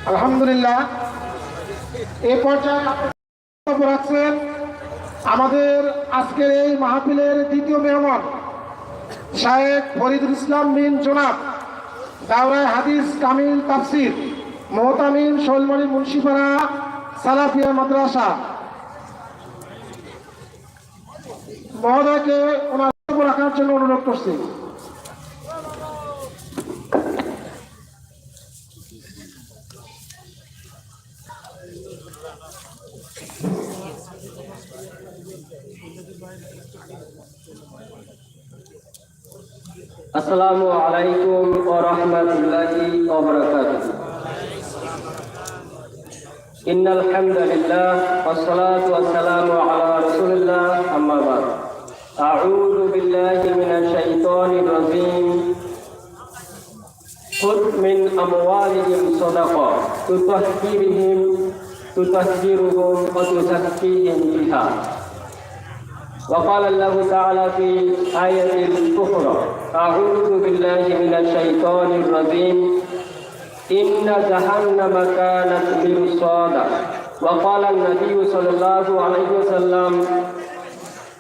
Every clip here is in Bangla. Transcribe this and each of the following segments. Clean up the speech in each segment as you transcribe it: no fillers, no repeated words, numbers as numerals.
আলহামদুলিল্লাহ। এই পর্যায়ে রাখছেন আমাদের আজকের এই মাহফিলের দ্বিতীয় মেহমান শায়েখ ফরিদুল ইসলাম বিন জোনাব, দাওরায়ে হাদিস কামিল তাফসির, মোহতামিম শৈলমণি মুন্সিপাড়া সালাফিয়া মাদ্রাসা মহোদয়কে ওনার রাখার জন্য অনুরোধ করছি। আসসালামু আলাইকুম ওয়া রাহমাতুল্লাহি ওয়া বারাকাতুহু। ইন্নাল হামদালিল্লাহ ওয়াস সালাতু ওয়াস সালামু আলা রাসূলিল্লাহ, আম্মা বা'দ। আউযু বিল্লাহি মিনাশ শাইতানির রাজীম। খুদ মিন আমওয়ালিহিম সাদাকা তুতাহহিরুহুম ওয়া তুযাক্কিহিম বিহা। وقال الله تعالى في آية أخرى: أعوذ بالله من الشيطان الرجيم إن جهنم كانت مرصادا. وقال النبي صلى الله عليه وسلم: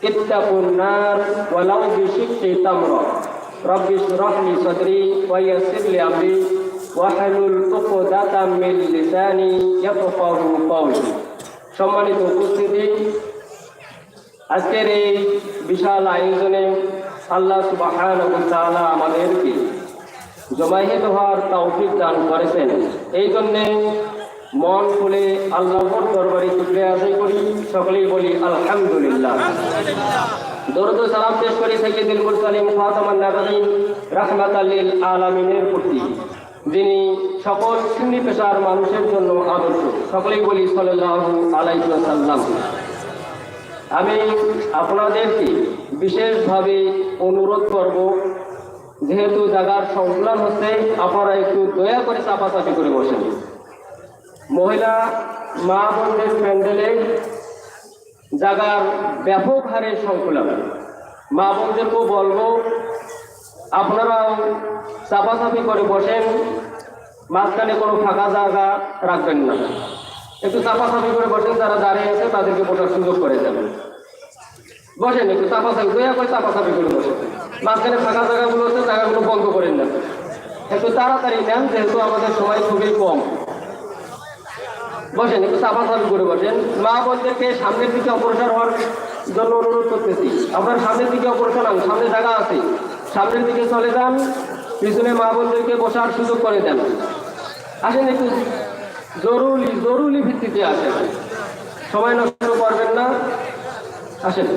اتقوا النار ولو بشق تمرة. رب اشرح لي صدري ويسر لي أمري واحلل عقدة من لساني يفقهوا قولي. সম্মানিত উপস্থিতি, আজকের এই বিশাল আয়োজনে আল্লাহ সুবহানাহু ওয়া তাআলা আমাদেরকে জমায়েত হওয়ার তৌফিক দান করেছেন। এই জন্যে মন খুলে আল্লাহর দরবারে শুকরিয়া আদায় করি, সকলেই বলি আলহামদুলিল্লাহ। দরুদ ও সালাম পেশ করি সাইয়্যিদুল মুরসালিন খাতামান নাবিয়্যিন রাহমাতাল লিল আলামিনের প্রতি, যিনি সকল শ্রেণী পেশার মানুষের জন্য আদর্শ। সকলেই বলি সাল্লাল্লাহু আলাইহি ওয়াসাল্লাম। আমি আপনাদেরকে বিশেষভাবে অনুরোধ করব, যেহেতু জায়গার সংকুলন হচ্ছে, আপনারা একটু দয়া করে চাপাচাপি করে বসেন। মহিলা মা বোনদের প্যান্ডেলে জায়গার ব্যাপক হারে সংকুলন। মা বোনদেরকেও বলবো আপনারাও চাপাচাপি করে বসেন, মাঝখানে কোনো ফাঁকা জায়গা রাখবেন না। একটু চাপাচাপি করে বসেন, যারা দাঁড়িয়ে আছে তাদেরকে বসার সুযোগ করে দেবেন। বসেন, একটু চাপাচাপি দয়া করে চাপাচাপি করে বসেন। মাঝখানে ফাঁকা জায়গাগুলো হচ্ছে, জায়গাগুলো বন্ধ করে নেন, একটু তাড়াতাড়ি নেন, যেহেতু আমাদের সময় খুবই কম। বসেন, একটু চাপাচাপি করে বসেন। মা বোনদেরকে সামনের দিকে অগ্রসর হওয়ার জন্য অনুরোধ করতেছি। আপনার সামনের দিকে অগ্রসর হন, সামনে জায়গা আছে, সামনের দিকে চলে যান, পিছনে মা বোনদেরকে বসার সুযোগ করে দেন। আসেন, একটু জরুরি ভিত্তিতে আসেন, সময় নষ্ট করবেন না, আসেন।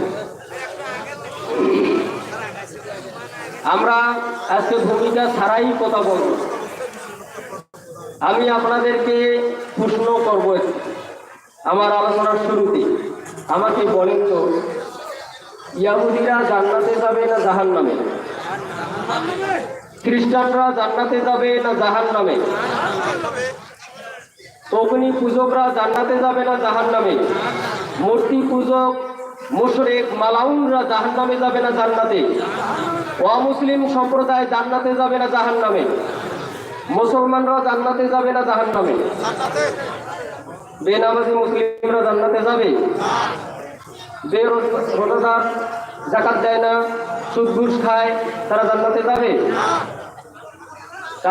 আমরা আজকে ভূমিকা ছাড়াই কথা বলব। আমি আপনাদেরকে প্রশ্ন করব আমার আলোচনার শুরুতে। আমাকে বলেন তো, ইহুদিরা জান্নাতে যাবে না জাহান্নামে? খ্রিস্টানরা জান্নাতে যাবে না জাহান্নামে? অগ্নি পূজকরা জান্নাতে যাবে না জাহান্নামে? মূর্তি পূজক মুশরিক মালাউনরা জাহান্নামে যাবে না জান্নাতে? অমুসলিম সম্প্রদায় জান্নাতে যাবে না জাহান্নামে? মুসলমানরা জান্নাতে যাবে না জাহান্নামে? বেনামাজি মুসলিমরা জান্নাতে যাবে? যে রোজাদার যাকাত দেয় না, সুদ ঘুষ খায়, তারা জান্নাতে যাবে?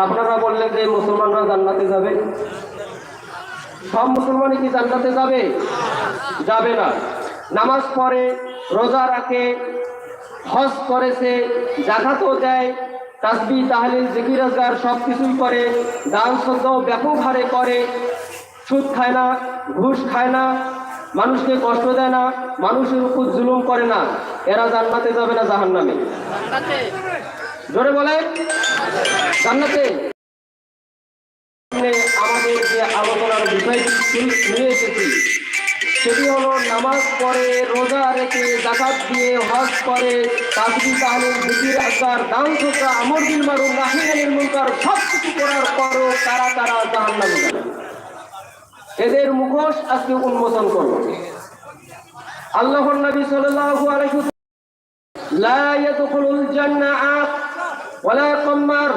আপনারা বললেন যে মুসলমানরা জান্নাতে যাবে। সব মুসলমানই কি জান্নাতে যাবে? যাবে না। নামাজ পড়ে, রোজা রাখে, হজ করেছে, যাকাতও দেয়, তাসবিহ তাহলিল জিকির আজকার সব কিছুই করে, দান সদকাও ব্যাপক হারে করে, সুদ খায় না, ঘুষ খায় না, মানুষকে কষ্ট দেয় না, মানুষের উপর জুলুম করে না, এরা জান্নাতে যাবে না জাহান্নামে? জোরে বলেন, জান্নাতে। আমাদের যে আলোচনার বিষয়টি নিয়ে এসেছি সেটি হলো নামাজ পড়ে, রোজা রেখে, যাকাত দিয়ে, হজ করে, তাসবিহ তাহলিল জিকির আজকার, দান সদকা, আমর বিল মারুফ নাহি আনিল মুনকার সব কিছু করার পরও তারা জাহান্নামে যাবে। এদের মুখোশ আজকে উন্মোচন করব। আল্লাহর নবী সাল্লাল্লাহু আলাইহি ওয়াসাল্লাম লা ইয়াদখুলুল জান্নাহ ওয়ালা কাম্মার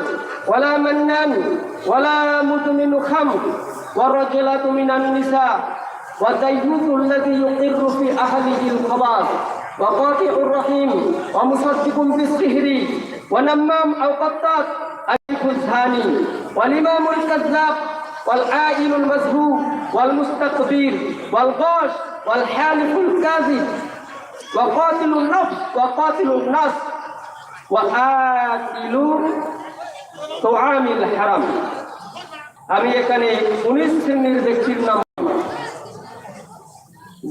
ওয়ালা মান্নান ওয়ালা মুদমিনু খামর والرجلات من النساء والديوث الذي يقر في أهله الخباث وقاطع الرحيم ومصدق بالسحر ونمام أو قطاط ألف الزاني والإمام الكذاب والعائل المزهوب والمستكبر والغاش والحالف الكاذب وقاتل النفس وآكل طعام الحرام। আমি এখানে 19 শ্রেণীর ব্যক্তির নাম,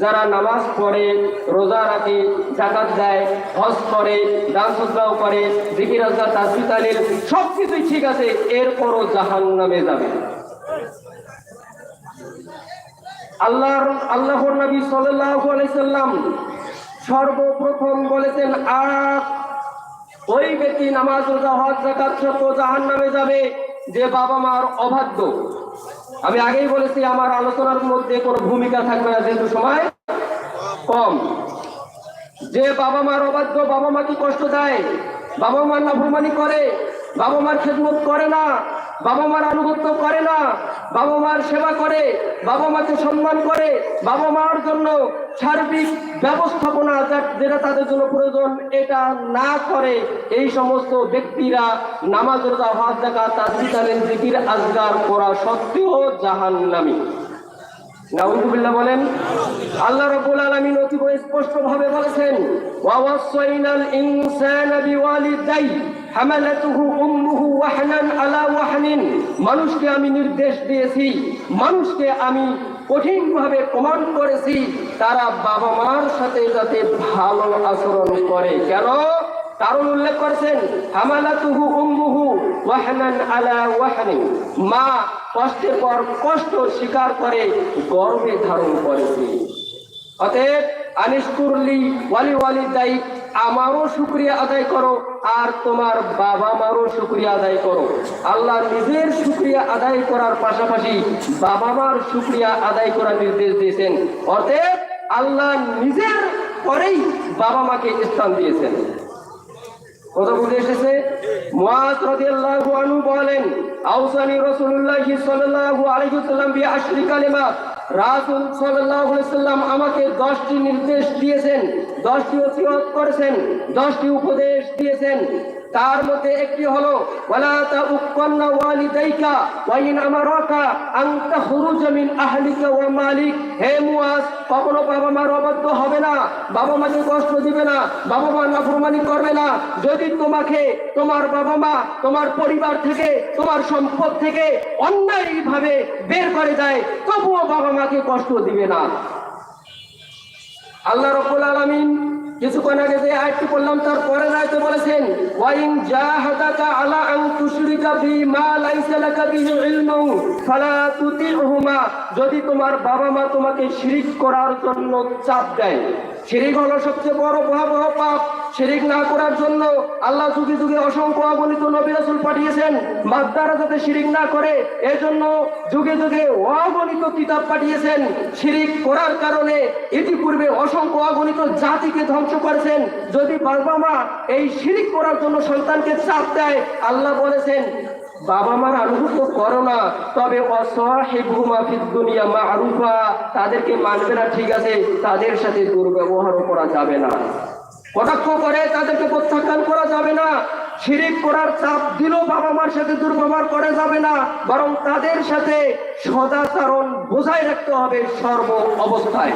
যারা নামাজ পড়ে, রোজা রাখে, যাকাত দেয়, হজ করে, দান সদকাও করে, জিকির আজকার, তাসবিহ তাহলিল সবকিছুই ঠিক আছে, এরপরও জাহান্নামে যাবে। আল্লাহর নবী সাল্লাল্লাহু আলাইহি সাল্লাম সর্বপ্রথম বলেছেন, ওই ব্যক্তি নামাজ, রোজা, হজ, যাকাত সত্য জাহান্নামে যাবে যে বাবা মার অবাধ্য। আমি আগেই বলেছি আমার আলোচনার মধ্যে কোনো ভূমিকা থাকবে না, যেহেতু সময় কম। যে বাবা মার অবাধ্য, বাবা মাকে কষ্ট দেয়, বাবা মার নাফরমানি করে, বাবা মার খেদমত করে না, বাবা মার আনুগত্য করে না, বাবা মার সেবা করে, বাবা মাকে সম্মান করে, বাবা মার জন্য সার্বিক ব্যবস্থাপনা যেটা তাদের জন্য প্রয়োজন এটা না করে, এই সমস্ত ব্যক্তিরা নামাজ, রোজা, হজ, যাকাত, তাসবিহ তাহলিল, জিকির আজকার করা সত্ত্বেও জাহান্নামী। নাউযুবিল্লাহ বলেন। আল্লাহ রাব্বুল আলামিন অতি স্পষ্টভাবে বলেছেন, ওয়াওয়াসাইনাল ইনসানা বিওয়ালিদাইহি হামালাতুহু উম্মুহু ওয়াহনান আলা ওয়াহনিন। মানুষকে আমি নির্দেশ দিয়েছি, মানুষকে আমি কঠিনভাবে কমান্ড করেছি, তারা বাবা মার সাথে যাতে ভালো আচরণ করে। কেন? কারণ উল্লেখ করেছেন, হামালাতুহু উম্মুহু ওয়াহনান আলা ওয়াহনিন, মা কষ্টের পর কষ্ট স্বীকার করে গর্ভে ধারণ করেছে। অতএব আনিশকুরলি ওয়ালি ওয়ালিদাই, আমারও শুকরিয়া আদায় করো আর তোমার বাবা মারও শুকরিয়া আদায় করো। আল্লাহ নিজের শুকরিয়া আদায় করার পাশাপাশি বাবা মার শুকরিয়া আদায় করার নির্দেশ দিয়েছেন। অতএব আল্লাহ নিজের পরেই বাবা মাকে স্থান দিয়েছেন। কথা বুঝে এসেছে? মুআজ রাদিয়াল্লাহু আনহু বলেন, আওসানি রাসূলুল্লাহ সাল্লাল্লাহু আলাইহি ওয়াসাল্লাম বিআশরি কালিমাত। রাসূল সাল্লাল্লাহু আলাইহি ওয়াসাল্লাম আমাকে 10টি নির্দেশ দিয়েছেন, 10টি ওসিয়ত করেছেন, 10টি উপদেশ দিয়েছেন। তার মধ্যে একটি হলো, ওয়ালা তাউক্কান্না ওয়ালিদাইকা ওয়া ইন আমারাকা আন তাখরুজা মিন আহলিকা ওয়া মালিক। হে মুআজ, কখনো বাবা মার অবাধ্য হবে না, বাবা মাকে কষ্ট দিবে না, বাবা মার নাফরমানি করবে না। যদি তোমাকে তোমার বাবা মা তোমার পরিবার থেকে, তোমার সম্পদ থেকে অন্যায়ভাবে বের করে দেয়, তবুও বাবা মাকে কষ্ট দিবে না। আল্লাহ রাব্বুল আলামিন কিছুক্ষণ আগে যে আয়াতটি পড়লাম তার পরের আয়াতে বলেছেন, ওয়াইন জাহাদাকা আলা আন তুশরিকা বিমা লাইসা লাকা বিহি ইলমুন ফালা তুতি'হুমা। যদি তোমার বাবা মা তোমাকে শিরিক করার জন্য চাপ দেয়, শিরিক হলো সবচেয়ে বড় ভয়াবহ পাপ। শিরিক না করার জন্য আল্লাহ যুগে যুগে অসংখ্য অগণিত নবী রাসূল পাঠিয়েছেন, বান্দারা যাতে শিরিক না করে এজন্য যুগে যুগে অগণিত কিতাব পাঠিয়েছেন। শিরিক করার কারণে ইতিপূর্বে অসংখ্য অগণিত জাতিকে ধ্বংস করেছেন। যদি বাবা মা এই শিরিক করার জন্য সন্তানকে চাপ দেয়, আল্লাহ বলেছেন বাবা মার আনুগত্য করো না, তবে ওয়াসাহিবহুমা ফিদ দুনিয়া মা'রুফা, তাদেরকে মানবে না ঠিক আছে, তাদের সাথে দুর্ব্যবহারও করা যাবে না, কটাক্ষ করে তাদেরকে প্রত্যাখ্যান করা যাবে না। শিরিক করার চাপ দিলেও বাবা মার সাথে দুর্ব্যবহার করা যাবে না, বরং তাদের সাথে সদাচরণ বজায় রাখতে হবে সর্ব অবস্থায়।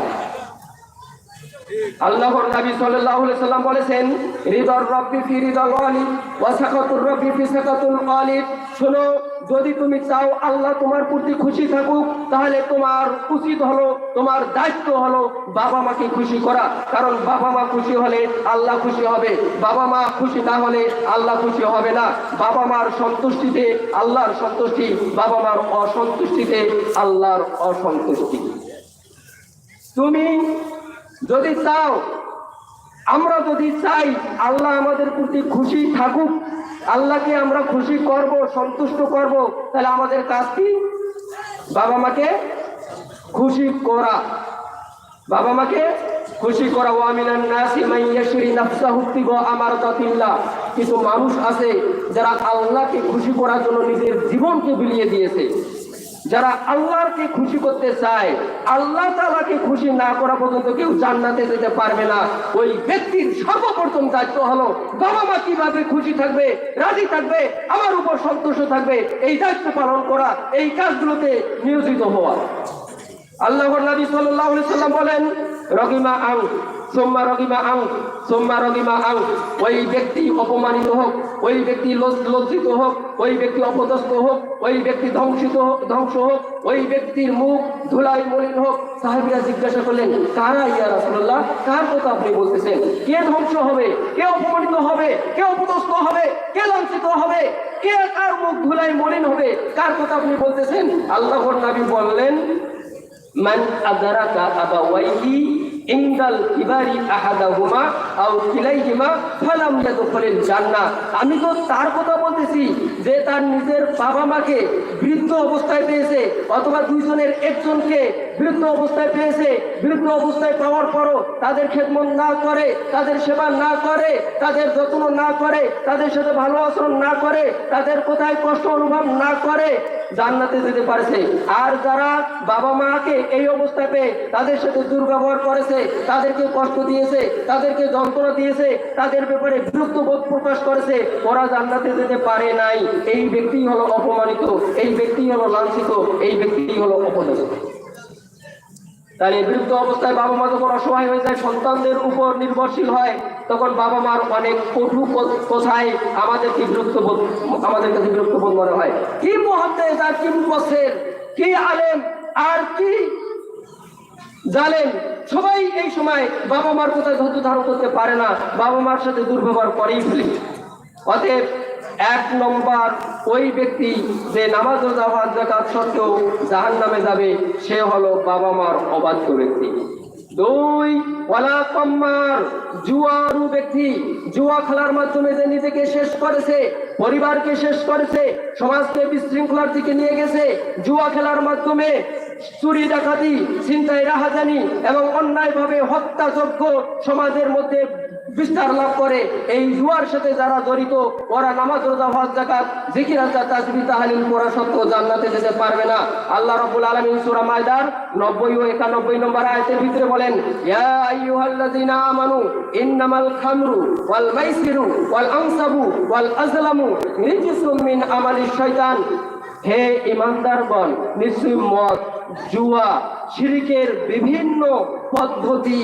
আল্লাহর নবী সাল্লাল্লাহু আলাইহি সাল্লাম বলেছেন, রিদার রাব্বি ফি রিদাল ওয়ালিদ ওয়া সাকাতুর রাব্বি ফি সাকাতুল ওয়ালিদ। শোনো, যদি তুমি চাও আল্লাহ তোমার প্রতি খুশি থাকুক, তাহলে তোমার উচিত হলো, তোমার দায়িত্ব হলো বাবা মাকে খুশি করা। কারণ বাবা মা খুশি হলে আল্লাহ খুশি হবে, বাবা মা খুশি না হলে আল্লাহ খুশি হবে না। বাবা মার সন্তুষ্টিতে আল্লাহর সন্তুষ্টি, বাবা মার অসন্তুষ্টিতে আল্লাহর অসন্তুষ্টি। তুমি যদি চাও, আমরা যদি চাই আল্লাহ আমাদের প্রতি খুশি থাকুক, আল্লাহকে আমরা খুশি করব, সন্তুষ্ট করব, তাহলে আমাদের কাজ কি? বাবা মাকে খুশি করা, বাবা মাকে খুশি করা। ওয়া মিনান নাসি মান ইয়াশরি নাফসাহু ইবতিগা আমারাতাতিল্লাহ। কিছু মানুষ আছে যারা আল্লাহকে খুশি করার জন্য নিজের জীবনকে বিলিয়ে দিয়েছে। যারা আল্লাহকে খুশি করতে চায়, আল্লাহ তাআলাকে খুশি না করা পর্যন্ত কেউ জান্নাতে যেতে পারবে না। ওই ব্যক্তির সর্বপ্রথম দায়িত্ব হলো বাবা মা কিভাবে খুশি থাকবে, রাজি থাকবে, আমার উপর সন্তুষ্ট থাকবে, এই দায়িত্ব পালন করা, এই কাজগুলোতে নিয়োজিত হওয়া। আল্লাহর নবী সাল্লাল্লাহু আলাইহি সাল্লাম বলেন, রগিমা আং সোম্মা রগিমা আং সোম্মা রগিমা আং। ওই ব্যক্তি অপমানিত হোক, ওই ব্যক্তি লজ্জিত হোক, ওই ব্যক্তি অপদস্থ হোক, ওই ব্যক্তি ধ্বংস হোক, ওই ব্যক্তির মুখ ধুলাই মলিন হোক। সাহাবীরা জিজ্ঞাসা করলেন, কারা ইয়া রাসূলুল্লাহ, কার কথা আপনি বলতেছেন? কে ধ্বংস হবে, কে অপমানিত হবে, কে অপদস্থ হবে, কে লাঞ্ছিত হবে, কে কার মুখ ধুলাই মলিন হবে, কার কথা আপনি বলতেছেন? আল্লাহর নবী বললেন, মান আদারাকা আবাওয়াইহি ইনদাল কিবারি আহাদাহুমা আও কিলাইহিমা ফালাম ইয়াদখুলিল জান্নাহ। আমি তো তার কথা বলতেছি যে তার নিজের বাবা মাকে বৃদ্ধ অবস্থায় পেয়েছে, অথবা দুইজনের একজনকে বৃদ্ধ অবস্থায় পেয়েছে। বৃদ্ধ অবস্থায় পাওয়ার পরও তাদের খেদমত না করে, তাদের সেবা না করে, তাদের যত্ন না করে, তাদের সাথে ভালো আচরণ না করে, তাদের কোথায় কষ্ট অনুভব না করে, জান্নাতে যেতে পারছে। আর যারা বাবা মাকে এই অবস্থায় পেয়ে তাদের সাথে দুর্ব্যবহার করেছে, তাদেরকে কষ্ট দিয়েছে, তাদেরকে যন্ত্রণা দিয়েছে, তাদের ব্যাপারে বিরক্ত বোধ প্রকাশ করেছে, ওরা জান্নাতে যেতে পারে নাই। এই ব্যক্তি হলো অপমানিত, এই ব্যক্তি হলো লাঞ্ছিত, এই ব্যক্তি হলো অপদস্থ। তাহলে বৃদ্ধ অবস্থায় বাবা মা যখন অসহায় হয়ে যায়, সন্তানদের উপর নির্ভরশীল হয়, তখন বাবা মার অনেক কটু কথায় আমাদেরকে বিরক্ত বোধ মনে হয়। কি মুহাদ্দিস আর কি মুফাসসির, কি আলেম আর কি জালেম, সবাই এই সময় বাবা মার কথা ধৈর্য ধারণ করতে পারে না, বাবা মার সাথে দুর্ব্যবহার করেই ফেলে। অতএব 1 নম্বর, ওই ব্যক্তি যে নামাজ রোজা হজ যাকাত সত্ত্বেও জাহান্নামে যাবে, সে হলো বাবা মার অবাধ্য ব্যক্তি। 2, ওয়ালা কাম্মার, জুয়ারু ব্যক্তি, জুয়া খেলার মাধ্যমে যে নিজেকে শেষ করেছে, পরিবারকে শেষ করেছে, সমাজকে বিশৃঙ্খলার দিকে নিয়ে গেছে। জুয়া খেলার মাধ্যমে চুরি ডাকাতি, ছিনতাই রাহাজানি এবং অন্যায়ভাবে হত্যাযজ্ঞ সমাজের মধ্যে বিস্তার লাভ করে। এই জুয়ার সাথে যারা জড়িত, ওরা নামাজ রোজা হজ যাকাত জিকির আজকার তাসবিহ তাহলিল করা সত্ত্বেও জান্নাতে যেতে পারবে না। আল্লাহ রাব্বুল আলামিন সূরা মায়দার 90 ও 91 নম্বর আয়াতের ভিতরে বলেন, ইয়া আইয়ুহাল্লাযীনা আমানু ইন্নামাল খামরু ওয়াল মাইসিরু ওয়াল আনসাবু ওয়াল আজলামু রিজসুম মিন আমালিশ শয়তান। হে ঈমানদারগণ, নিশ্চয়ই মদ, জুয়া, শিরকের বিভিন্ন পদ্ধতি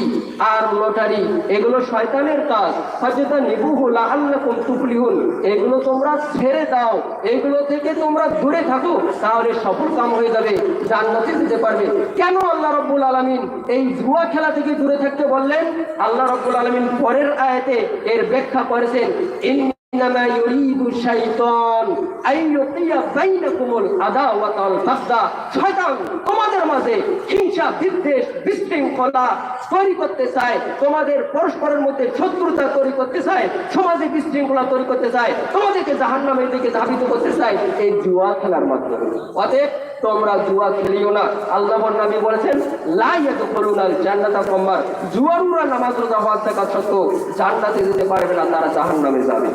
আর লটারি এগুলো শয়তানের কাজ। ফাজতানিবুহু লাআল্লাকুম তুফলিহুন। এগুলো তোমরা ছেড়ে দাও, এগুলো থেকে তোমরা দূরে থাকো, তাহলে সফল কাম হয়ে যাবে, জান্নাতে যেতে পারবে। কেন আল্লাহ রাব্বুল আলামিন এই জুয়া খেলা থেকে দূরে থাকতে বললেন? আল্লাহ রাব্বুল আলামিন পরের আয়াতে এর ব্যাখ্যা করেছেন, ইন্নামা ইউরিদু শাইতান আইয়ুকিয়া বাইনাকুমুল আদাওয়াতা ওয়াল বাগদা। শয়তান তোমাদের মাঝে হিংসা, বিদ্বেষ, বিশৃঙ্খলা তৈরি করতে চায়, তোমাদের পরস্পরের মধ্যে শত্রুতা তৈরি করতে চায়, সমাজে বিশৃঙ্খলা তৈরি করতে চায়, তোমাদেরকে জাহান্নামের দিকে ধাবিত করতে চায় এই জুয়া খেলার মাধ্যমে। অতএব তোমরা জুয়া খেলিও না। আল্লাহর নবী বলেছেন, লা ইয়াদখুলুনাল জান্নাতা কাম্মার। জুয়ারুরা নামাজ রোজা হজ যাকাত সত্ত্বেও জান্নাতে যেতে পারবে না, তারা জাহান্নামে যাবে।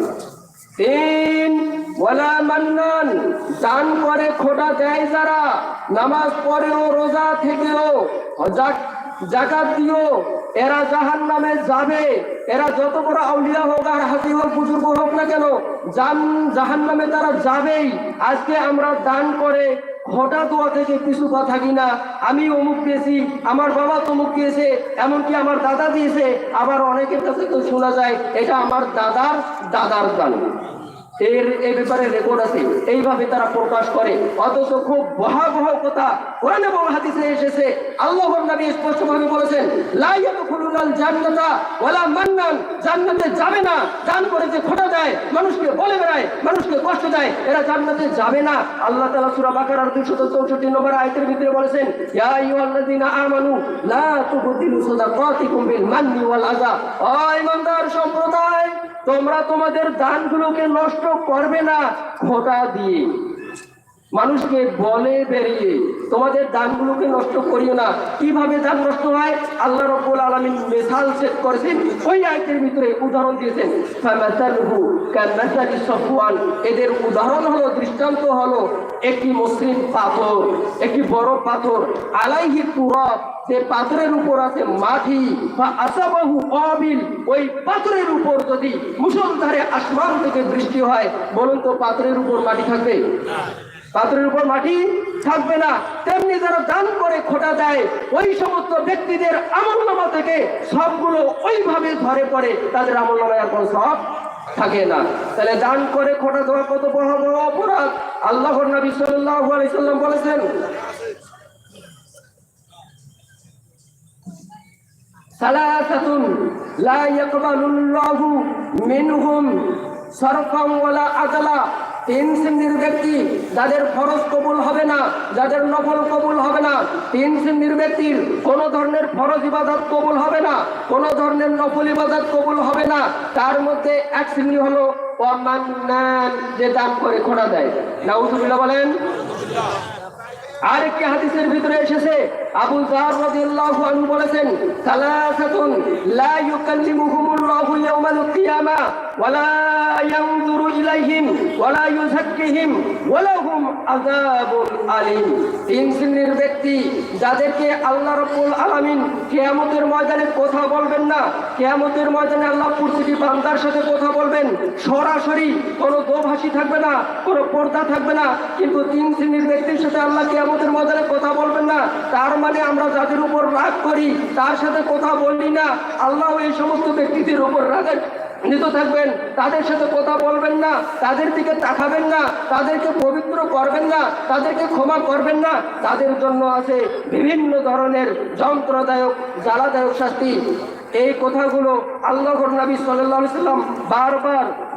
3, ওয়ালা মান্নান, দান করে খোটা দেয় যারা, নামাজ পড়েও রোজা থেকেও যাকাত দিও, এরা জাহান্নামে যাবে। এরা যত বড় আউলিয়া হোক আর হাজি হোক, বুজুর্গ হোক না কেন, জাহান্নামে তারা যাবেই। আজকে আমরা দান করে খোটা দোয়া থেকে পিছু পা থাকি না। আমি অমুক দিয়েছি, আমার বাবা তমুক দিয়েছে, এমনকি আমার দাদা দিয়েছে। আবার অনেকের কাছে তো শোনা যায় এটা আমার দাদার দাদার দান, এই ব্যাপারে রেকর্ড আছে। এইভাবে তারা প্রকাশ করে, অথচ খুব ভয়াবহ কথা কোরআন এবং হাদিসে এসেছে। আল্লাহর নবী স্পষ্টভাবে বলেছেন, লা ইয়াদখুলুনাল জান্নাতা ওয়ালা মান্নান, জান্নাতে যাবে না দান করে যে খোটা দেয়, মানুষকে বলে বেড়ায়, মানুষকে কষ্ট দেয়, এরা জান্নাতে যাবে না। আল্লাহ তাআলা সূরা বাকারার 264 নম্বর আয়াতের ভিতরে বলেছেন, ইয়া আইয়ুহাল্লাযীনা আমানু লা তুবতিলু সাদাকাতিকুম বিল মান্নি ওয়াল আযা। ও ঈমানদার সম্প্রদায়, তোমরা তোমাদের দানগুলোকে নষ্ট করবে না খোটা দিয়ে, মানুষকে বলে বেরিয়ে তোমাদের দানগুলোকে নষ্ট করিও না। কিভাবে দান নষ্ট হয় আল্লাহ রাব্বুল আলামিন মিসাল সেট করেছেন, ওই আয়াতের ভিতরে উদাহরণ দিয়েছেন। ফামাসালহু কামাসালি সাফওয়ান, এদের উদাহরণ হলো, দৃষ্টান্ত হলো একটি মসৃণ পাথর, একটি বড় পাথর, আলাইহি তুরাব, যে পাথরের উপর আছে মাটি, বা আসাবাহু আবিল, ওই পাথরের উপর যদি মুষলধারে আসমান থেকে বৃষ্টি হয়, বলুন তো পাথরের উপর মাটি থাকবে? পাথরের উপর মাটি থাকবে না। তেমনি যারা দান করে খোটা দেয়, ওই সমস্ত ব্যক্তিদের আমলনামা থেকে সবগুলো ওইভাবে ধরে পড়ে, তাদের আমলনামায় আর কোনো সব থাকে না। তাহলে দান করে খোটা দেওয়া কত বড় বড় অপরাধ। আল্লাহর নবী সাল্লাল্লাহু আলাইহি সাল্লাম বলেছেন, সালাসাতুন লা ইয়াকবালুল্লাহু মিনহুম সারফান ওয়ালা আদলা। তিন শ্রেণীর ব্যক্তি যাদের ফরজ কবুল হবে না, যাদের নফল কবুল হবে না। তিন শ্রেণীর ব্যক্তির কোন ধরনের ফরজ ইবাদত কবুল হবে না, কোন ধরনের নফল ইবাদত কবুল হবে না। তার মধ্যে এক শ্রেণী হলো ওয়ামান্নান, যে দান করে খোটা দেয়। নাউযুবিল্লাহ বলেন। আরেকটি হাদিসের ভিতরে এসেছে, আবু যার রাদিয়াল্লাহু আনহু বলেছেন, সালাসাতুন লা ইউকাল্লিমুহুমুল্লাহু ইয়াওমাল কিয়ামা ওয়া লা ইয়ানজুরু ইলাইহিম ওয়া লা ইউযাক্কিহিম ওয়া লাহুম আযাবুন আলীম। তিন শ্রেণীর ব্যক্তি যাদেরকে আল্লাহ রাব্বুল আলামিন কিয়ামতের ময়দানে কথা বলবেন না। কিয়ামতের ময়দানে আল্লাহ প্রতিটি বান্দার সাথে কথা বলবেন সরাসরি, কোনো দোভাষী থাকবে না, কোনো পর্দা থাকবে না। কিন্তু তিন শ্রেণীর ব্যক্তির সাথে আল্লাহ কিয়ামতের ময়দানে কথা বলবেন না। তার মানে আমরা যাদের উপর রাগ করি, তার সাথে কথা বলি না, আল্লাহ এই সমস্ত ব্যক্তিদের উপর রাগের নিত থাকবেন, তাদের সাথে কথা বলবেন না, তাদের দিকে তাকাবেন না, তাদেরকে পবিত্র করবেন না, তাদেরকে ক্ষমা করবেন না। তাদের জন্য আছে বিভিন্ন ধরনের যন্ত্রদায়ক, জ্বালাদায়ক শাস্তি। এই কথাগুলো আল্লাহর নবী সাল্লাল্লাহু আলাইহি সাল্লাম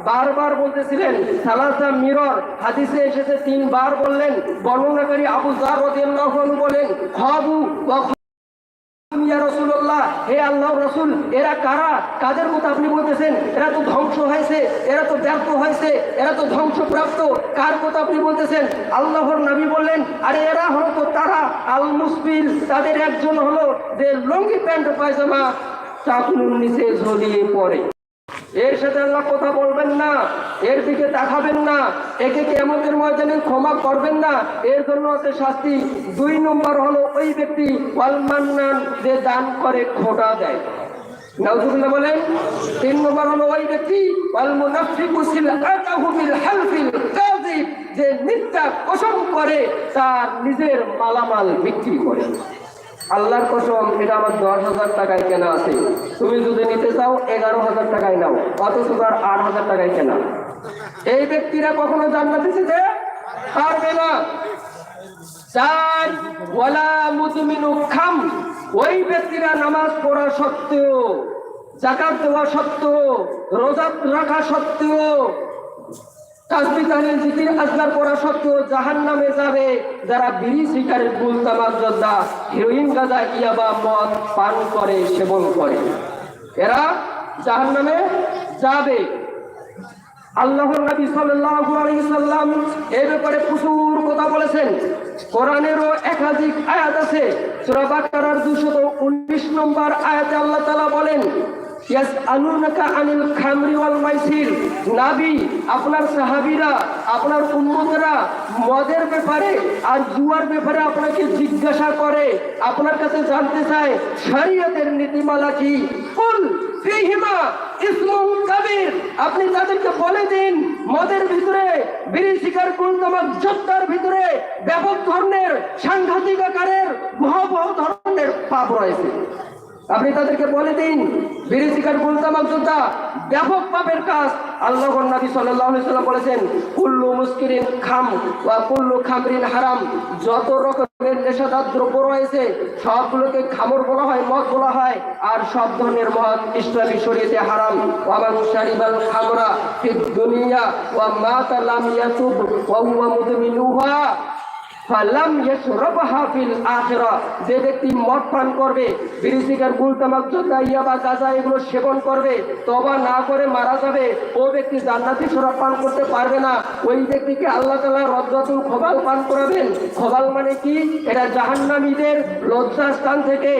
বারবার বলতেছিলেন। সালাসা মিরর হাদিসে এসেছে, তিনবার বললেন। বর্ণনাকারী আবু যার রাদিয়াল্লাহু আনহু বলেন, খাবু ওয়া ইয়া রাসূলুল্লাহ, হে আল্লাহর রাসূল, এরা কারা? কাদের কথা আপনি বলতেছেন? এরা তো ধ্বংস হয়েছে, এরা তো ব্যর্থ হয়েছে, এরা তো ধ্বংসপ্রাপ্ত। কার কথা আপনি বলতেছেন? আল্লাহর নবী বললেন, আরে এরা হলো তো তারা আল মুসবিল, তাদের একজন হলো যে লুঙ্গি প্যান্ট পায়জামা চাকুর নিচে ঝুলিয়ে পড়ে। এর সাথে আল্লাহ কথা বলবেন না, এর দিকে তাকাবেন না, একে কিয়ামতের ময়দানে ক্ষমা করবেন না। এর জন্য আছে শাস্তি। 2 নম্বর হলো ওই ব্যক্তি ওয়াল মান্নান, যে দান করে খোটা দেয়। নাউযুবিল্লাহ বলেন। 3 নম্বর হলো ওই ব্যক্তি ওয়াল মুনাফিকু সিলআতাহু বিল হালফিল কাযিব, যে মিথ্যা কসম করে তার নিজের মালামাল বিক্রি করে। আল্লাহর কসম, এটা আমার 10,000 টাকায় কেনা আছে, তুমি যদি নিতে চাও 11,000 টাকায় নাও, অথচ তার 8,000 টাকায় কেনা। এই ব্যক্তিরা কখনো জান্নাতে যেতে পারবে না। 4 ওয়ালা মুদমিনু খাম, ওই ব্যক্তিরা নামাজ পড়া সত্ত্বেও, যাকাত দেওয়া সত্ত্বেও, রোজা রাখা সত্ত্বেও, তাসবিহ তাহলিল জিকির আজকার করা সত্ত্বেও জাহান্নামে যাবে। যারা বিড়ি সিগারেট গুল তামাক জর্দা হেরোইন গাঁজা ইয়াবা মদ পান করে, সেবন করে, এরা জাহান্নামে যাবে। আল্লাহর নবী সাল্লাল্লাহু আলাইহি সাল্লাম এই ব্যাপারে প্রচুর কথা বলেছেন। কোরআনেরও একাধিক আয়াত আছে। সূরা বাকারার 219 নম্বর আয়াতে আল্লাহ তাআলা বলেন, ইয়াসআলুনাকা আনিল খামরি ওয়াল মাইসির, নবী আপনার সাহাবীরা, আপনার উম্মতেরা মদের ব্যাপারে আর জুয়ার ব্যাপারে আপনাকে জিজ্ঞাসা করে, আপনার কাছে জানতে চায় শরীয়তের নীতিমালা কি। কুল ফীহিমা ইসমুন কাবীর, আপনি তাদেরকে বলে দিন মদের ভিতরে, বিড়ি সিগারেট গুল তামাক জর্দার ভিতরে ব্যাপক ধরনের, সাংঘাতিক আকারের, ভয়াবহ ধরনের পাপ রয়েছে। আপনি তাদেরকে বলে দিন বিড়ি সিগারেট গুল তামাক জর্দা ব্যাপক পাপের কাজ। আল্লাহর নবী সাল্লাল্লাহু আলাইহি সাল্লাম বলেছেন, কুল্লু মুসকিরিন খাম ওয়া কুল্লু খামরিন হারাম, যত রকমের নেশাদার দ্রব্য রয়েছে সবগুলোকে খামর বলা হয়, মদ বলা হয়, আর সব ধরনের মদ ইসলামী শরীয়তে হারাম। ওয়া মান শারিবাল খামরা ফিদ দুনিয়া ওয়া মাতা লাম ইয়াতুব ওয়া হুয়া মুদমিনুহা ফালাম ইয়াশরাবহা ফিল আখিরা, যে ব্যক্তি মদ পান করবে, বিড়ি সিগারেট গুল তামাক জর্দা ইয়াবা গাঁজা এগুলো সেবন করবে, তওবা না করে মারা যাবে, ও ব্যক্তি জান্নাতি শরাব পান করতে পারবে না। ওই ব্যক্তিকে আল্লাহ তাআলা রদ্দাতুল খবাল পান করাবেন। খবাল মানে কি? এটা জাহান্নামীদের লজ্জাস্থান থেকে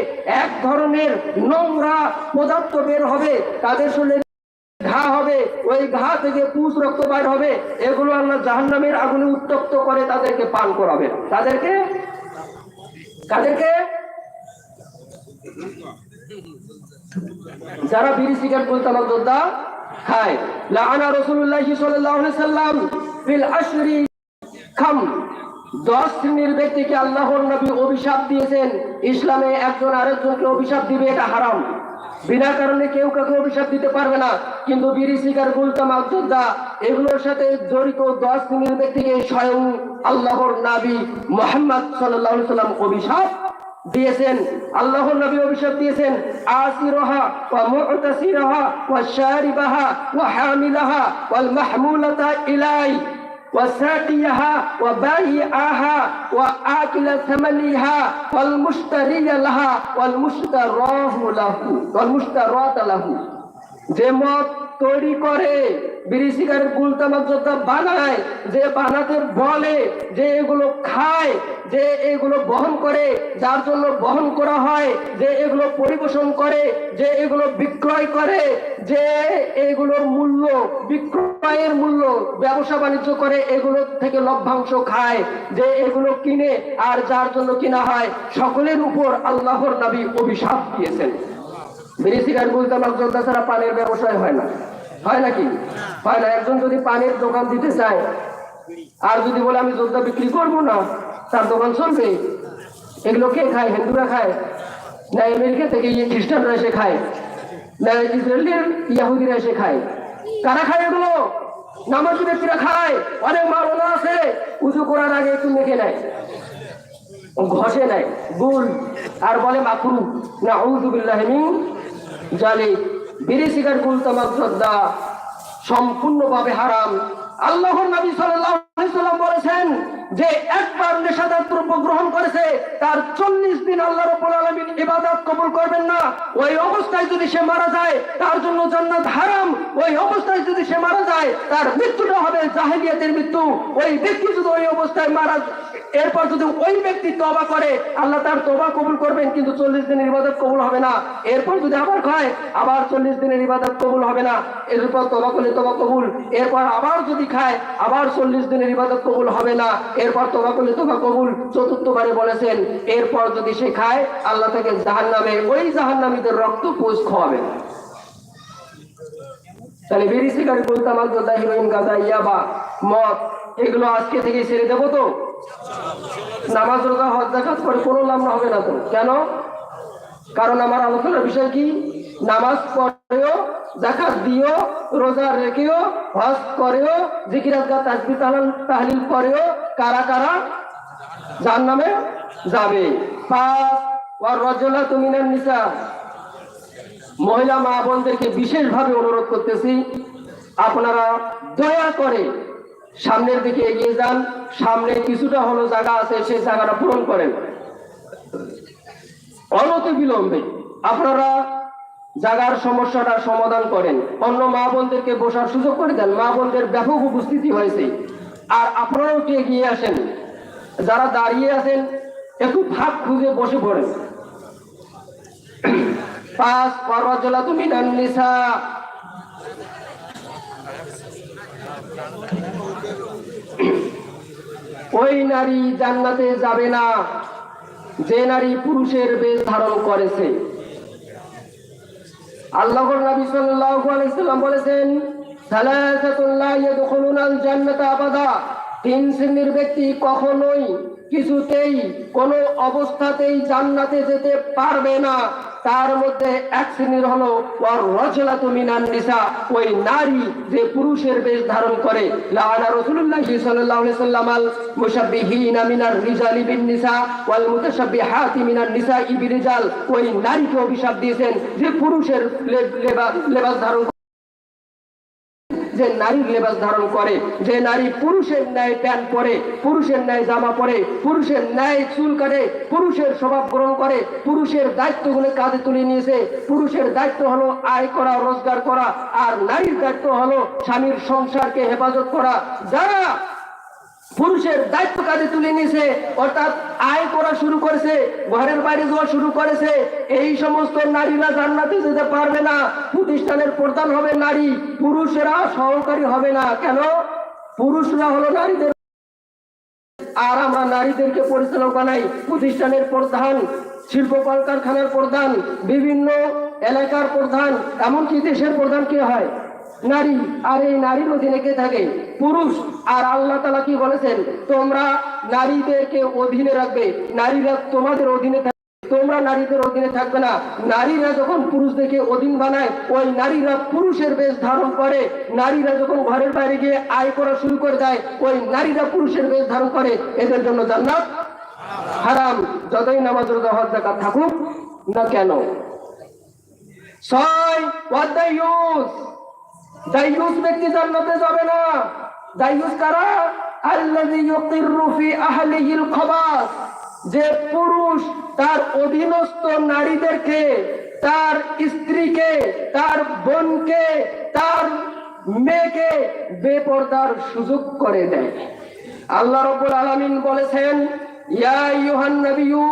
এক ধরনের নোংরা পদার্থ বের হবে, তাদের শরীরে ঘা হবে, ওই ঘা থেকে পুষ রক্ত বাইর হবে, এগুলো আল্লাহ জাহান্নামের আগুনে উত্তপ্ত করে তাদেরকে পান করাবেন। তাদেরকে যারা বিড়ি সিগারেট গুল তামাক যোদ্ধা খায়। লাআনা রাসূলুল্লাহ সাল্লাল্লাহু আলাইহি সাল্লাম ফিল আশরি খাম, 10 শ্রেণীর ব্যক্তিকে আল্লাহর নবী অভিশাপ দিয়েছেন। ইসলামে একজন আরেকজনকে অভিশাপ দিবে এটা হারাম, বিনা কারণে কেউ কাউকে অভিশাপ দিতে পারবে না। কিন্তু বিড়ি সিগারেট গুল তামাক যোদ্ধা এগুলোর সাথে জড়িত 10 শ্রেণীর ব্যক্তিকে স্বয়ং আল্লাহর নবী মুহাম্মদ সাল্লাল্লাহু আলাইহি সাল্লাম অভিশাপ দিয়েছেন। আল্লাহর নবী অভিশাপ দিয়েছেন, আসিরহা ওয়া মুতাসিরহা ওয়া শারিবাহা ওয়া হামিলাহা ওয়াল মাহমুলাতা ইলাই ওয়া সাকিয়াহা ওয়া বাইআহা ওয়া আকিলা থামানিহা ওয়াল মুশতারিয়া লাহা ওয়াল মুশতারাহু লাহু ওয়াল মুশতারাতা লাহু। যে মদ তৈরি করে, বিড়ি সিগারেট গুল তামাক যোদ্ধা বানায়, যে বানাতে বলে, যে এগুলো খায়, যে এগুলো বহন করে, যার জন্য বহন করা হয়, যে এগুলো পরিবেশন করে, যে এগুলো বিক্রয় করে, যে এগুলোর মূল্য বিক্রয়ের মূল্য ব্যবসা বাণিজ্য করে, এগুলো থেকে লভ্যাংশ খায়, যে এগুলো কিনে আর যার জন্য কিনা হয়, সকলের উপর আল্লাহর নবী অভিশাপ দিয়েছেন। বিড়ি সিগারেট গুল তামাক যোদ্ধা ছাড়া পানের ব্যবসায় হয় না, হয় নাকি? হয় না। একজন যদি পানের দোকান দিতে চায় আর যদি বলে আমি যোদ্ধা বিক্রি করবো না, তার দোকান চলবে? এগুলো কে খায়? হিন্দুরা খায় না? আমেরিকা থেকে খ্রিস্টানরা এসে খায় না? ইসরায়েলের ইহুদিরা এসে খায়? কারা খায় এগুলো? নামাজি ব্যক্তিরা খায়। অনেক মাওলানা আছে উজু করার আগে একটু মেখে নেয়, ঘষে নেয় গুল, আর বলে মাকরু। নাউযু বিল্লাহি মিন জালিক। বিড়ি সিগারেট গুল তামাক যোদ্ধা সম্পূর্ণভাবে হারাম। আল্লাহর নবী সাল্লাল্লাহু আলাইহি সাল্লাম বলেছেন যে একবার নেশাদার দ্রব্য গ্রহণ করেছে তার 40 দিন আল্লাহ রাব্বুল আলামিন ইবাদত কবুল করবেন না। ওই অবস্থায় যদি সে মারা যায় তার জন্য জান্নাত হারাম। ওই অবস্থায় যদি সে মারা যায় তার মৃত্যুটা হবে জাহেলিয়াতের মৃত্যু। ওই ব্যক্তি যদি ওই অবস্থায় মারা, এরপর যদি ওই ব্যক্তি তওবা করে আল্লাহ তার তওবা কবুল করবেন, কিন্তু 40 দিনের ইবাদত কবুল হবে না। এরপর যদি আবার খায় আবার 40 দিনের ইবাদত কবুল হবে না। এরপর তওবা করলে তওবা কবুল, এরপর আবার যদি খায় আবার 40 দিনের ইবাদত কবুল হবে না। এরপর তওবা করলে তওবা কবুল। চতুর্থবারে বলেছেন এরপর যদি সে খায় আল্লাহ তাকে জাহান্নামে, ওই জাহান্নামীদের রক্ত পুষ খাওয়াবেন। তাহলে বিড়ি সিগারেট গুল তামাক যোদ্ধা, হিরোইন, গাঁজা, ইয়াবা, মদ এগুলো আজকে থেকে ছেড়ে দেবো তো? নামাজ, রোজা, হজ, যাকাত করে কোনো লাভ না হবে না তো? কেন? কারণ আমার আলোচনার বিষয় কি? নামাজ পড়েও, যাকাত দিও, রোজা রেখেও, হজ করেও, জিকির আজকার তাসবিহ তাহলিল করেও কারা কারা জাহান্নামে যাবে? 5 ওয়া রাজুলাতু মিনান নিসা। মহিলা মা বোনদেরকে বিশেষভাবে অনুরোধ করতেছি, আপনারা দয়া করে সামনের দিকে এগিয়ে যান। সামনে কিছুটা হলো জায়গা আছে, সেই জায়গাটা পূরণ করেন অনতি বিলম্বে। আপনারা জায়গার সমস্যাটা সমাধান করেন, অন্য মা বোনদেরকে বসার সুযোগ করে দেন। মা বোনদের ব্যাপক উপস্থিতি হয়েছে, আর আপনারাও একটু এগিয়ে আসেন। যারা দাঁড়িয়ে আছেন একটু ফাঁক খুঁজে বসে পড়েন। 5 ওয়া রাজুলাতু মিনান নিসা। ওই নারী জান্নাতে যাবে না যে নারী পুরুষের বেশ ধারণ করেছে। আল্লাহর নবী সাল্লাল্লাহু আলাইহি সাল্লাম বলেছেন, সালাসাতুন লা ইয়াদখুলুনাল জান্নাতা আবাদা। 3 শ্রেণীর ব্যক্তি কখনোই, কিছুতেই, কোনো অবস্থাতেই জান্নাতে যেতে পারবে না। তার মধ্যে এক শ্রেণীর হলো ওয়ার রাজুলাতু মিনান নিসা, ওই নারী যে পুরুষের বেশ ধারণ করে। লাআনা রাসূলুল্লাহ সাল্লাল্লাহু আলাইহি ওয়াসাল্লাম আল মুশাব্বিহিনা মিনার রিজালি বিন নিসা ওয়াল মুতাশাব্বিহাতি মিনান নিসাই বিরিজাল। ওই নারীকে অভিশাপ দিয়েছেন যে পুরুষের লেবাস ধারণ, যে নারীর লেবাস ধারণ করে, যে নারী পুরুষের ন্যায় প্যান্ট পরে, পুরুষের ন্যায় জামা পরে, পুরুষের ন্যায় চুল কাটে, পুরুষের স্বভাব গ্রহণ করে, পুরুষের দায়িত্বগুলো কাঁধে তুলে নিয়েছে। পুরুষের দায়িত্ব হলো আয় করা, রোজগার করা, আর নারীর দায়িত্ব হলো স্বামীর সংসারকে হেফাজত করা। যারা পুরুষের দায়িত্ব কাজে তুলে নিয়েছে, অর্থাৎ আয় করা শুরু করেছে, ঘরের বাইরে যাওয়া শুরু করেছে। এই সমস্ত নারীরা জান্নাতে যেতে পারবে না। প্রতিষ্ঠানের প্রধান হবে নারী, পুরুষেরা সহকারী হবে না। কেন? পুরুষরা হলো নারীদের, আর আমরা নারীদেরকে পরিচালক বানাই। প্রতিষ্ঠানের প্রধান, শিল্প কলকারখানার প্রধান, বিভিন্ন এলাকার প্রধান, এমনকি দেশের প্রধান কে হয়? নারী। আর এই নারীর অধীনে কে থাকে? পুরুষ। আর আল্লাহ তাআলা কি বলেছেন? তোমরা নারীদেরকে অধীনে রাখবে, নারীরা তোমাদের অধীনে থাকবে, তোমরা নারীদের অধীনে থাকবে না। নারীরা যখন পুরুষদেরকে অধীন বানায়, ওই নারীরা পুরুষের বেশ ধারণ করে। নারীরা যখন ঘরের বাইরে গিয়ে আয় করা শুরু করে দেয়, ওই নারীরা পুরুষের বেশ ধারণ করে। এদের জন্য জান্নাত হারাম, যতই নামাজ রোজা হজ যাকাত থাকুক না কেন। 6, ওয়াদায়ুস, দায়ুস ব্যক্তি জান্নাতে যাবে না। দায়ুস কারা? আল্লাযী ইউকিররু ফি আহলিহিল খাবাস, যে পুরুষ তার অধীনস্থ নারীদেরকে, তার স্ত্রীকে, তার বোনকে, তার মেয়েকে বেপরদার সুযোগ করে দেয়। আল্লাহ রাব্বুল আলামিন বলেছেন, ইয়া আইয়ুহান নাবিয়্যু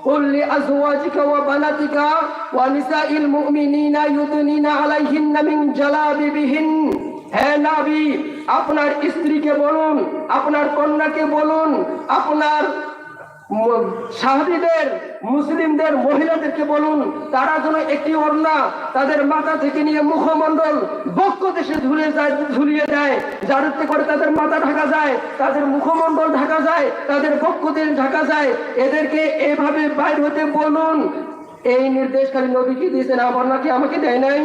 কুল লিআজওয়াজিকা ওয়া বানাতিকা ওয়া নিসাইল মুমিনিনা ইউদনিনা আলাইহিন্না মিন জালাবিবিহিন। হে নবী, আপনার স্ত্রীকে বলুন, আপনার কন্যাকে বলুন, আপনার সাহাবীদের, মুসলিমদের মহিলাদেরকে বলুন, তারা যেন একটি ওড়না তাদের মাথা থেকে নিয়ে মুখমণ্ডল বক্ষ দেশে ঝুলিয়ে দেয়, যাতে করে তাদের মাথা ঢাকা যায়, তাদের মুখমণ্ডল ঢাকা যায়, তাদের বক্ষ দেশ ঢাকা যায়। এদেরকে এভাবে বাইর হতে বলুন। এই নির্দেশকারী নবীকে দিয়েছেন, আমার নাকি আমাকে দেয় নাই?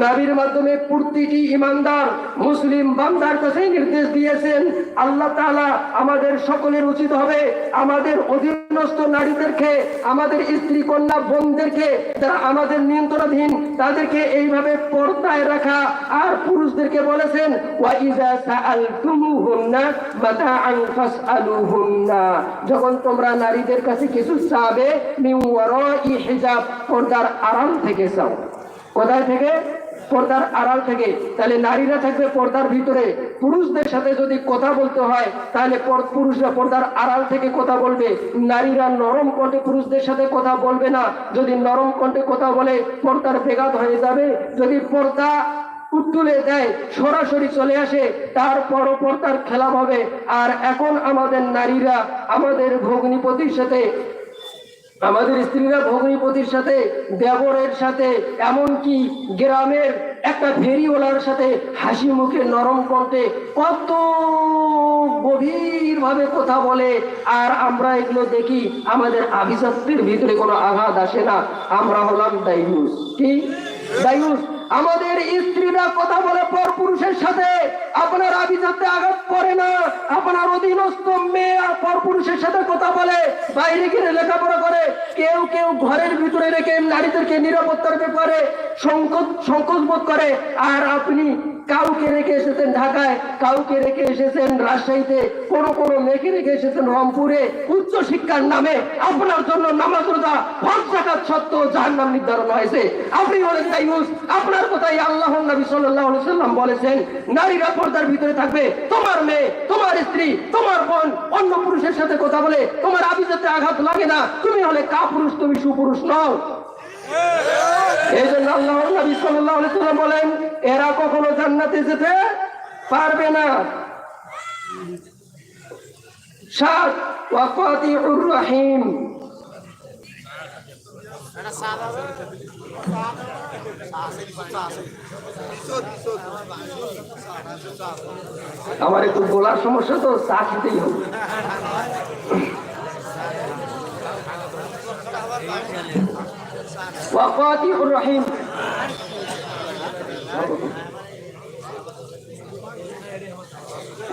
নবীর মাধ্যমে প্রতিটি ইমানদার মুসলিম বান্দার কাছে নির্দেশ দিয়েছেন। আল্লাহ তাআলা আমাদের সকলের উচিত হবে আমাদের অধীনস্থ নারীদেরকে, আমাদের স্ত্রী কন্যা বোনদেরকে, যারা আমাদের নিয়ন্ত্রণাধীন, তাদেরকে এইভাবে পর্দায় রাখা। আর পুরুষদেরকে বলেছেন, ওয়া ইযা সাআলতুমুহুন্না মাতাআন ফাসআলুহুন্না, যখন তোমরা নারীদের কাছে কিছু চাবে, মিন ওয়ারাই হিজাব, পর্দার আড়াল থেকে চাও। কোথায় থেকে? পর্দার আড়াল থেকে। তাহলে নারীরা থাকবে পর্দার ভিতরে। পুরুষদের সাথে যদি কথা বলতে হয়, তাহলে পুরুষরা পর্দার আড়াল থেকে কথা বলবে। নারীরা নরম কণ্ঠে পুরুষদের সাথে কথা বলবে না। যদি নরম কণ্ঠে কথা বলে, পর্দার বেঘাত হয়ে যাবে। যদি পর্দা তুলে দেয়, সরাসরি চলে আসে, তারপরও পর্দার খেলাপ হবে। আর এখন আমাদের নারীরা আমাদের ভগ্নিপতির সাথে, আমাদের স্ত্রীরা ভগ্নিপতির সাথে, দেবরের সাথে, এমনকি গ্রামের একটা ফেরিওয়ালার সাথে হাসি মুখে নরম কণ্ঠে কত গভীর ভাবে কথা বলে। আর আমরা এগুলো দেখি, আমাদের আভিজাত্যের ভিতরে কোনো আঘাত আসে না। আমরা হলাম দায়ুস। কি দায়ুস? আমাদের স্ত্রীরা কথা বলে পর পুরুষের সাথে, আপনার আভিজাত্যে আঘাত পড়ে না। আপনার অধীনস্থ মেয়ে আর পর পুরুষের সাথে কথা বলে, বাইরে গিয়ে লেখাপড়া করে, কেউ কেউ ঘরের ভিতরে রেখে নারীদেরকে নিরাপত্তার ব্যাপারে সংকোচ বোধ করে। আর আপনি কাউকে রেখে এসেছেন ঢাকায়, কাউকে রেখে এসেছেন রাজশাহীতে, কোনো মেয়েকে রেখে এসেছেন রংপুরে। উচ্চ শিক্ষার নামে আপনার জন্য নামাজ রোজা হজ যাকাত সত্ত্বেও জাহান্নাম নির্ধারণ হয়েছে। আপনি হলেন দায়ুস। আপনার কথাই আল্লাহর নবী সাল্লাল্লাহু আলাইহি সাল্লাম বলেছেন, নারীরা পর্দার ভিতরে থাকবে। তোমার মেয়ে, তোমার স্ত্রী, তোমার বোন অন্য পুরুষের সাথে কথা বলে তোমার আভিজাত্যে আঘাত লাগে না। তুমি হলে কাপুরুষ, তুমি সুপুরুষ নও। এই জন্য আল্লাহর নবী সাল্লাল্লাহু আলাইহি সাল্লাম বলেন, এরা কখনো জান্নাতে যেতে পারবে না। 7, ওয়াকাতিউর রহিম, আমার একটু গলার সমস্যা, তো চা খেতেই হবে। ওয়াকাতিউর রহিম,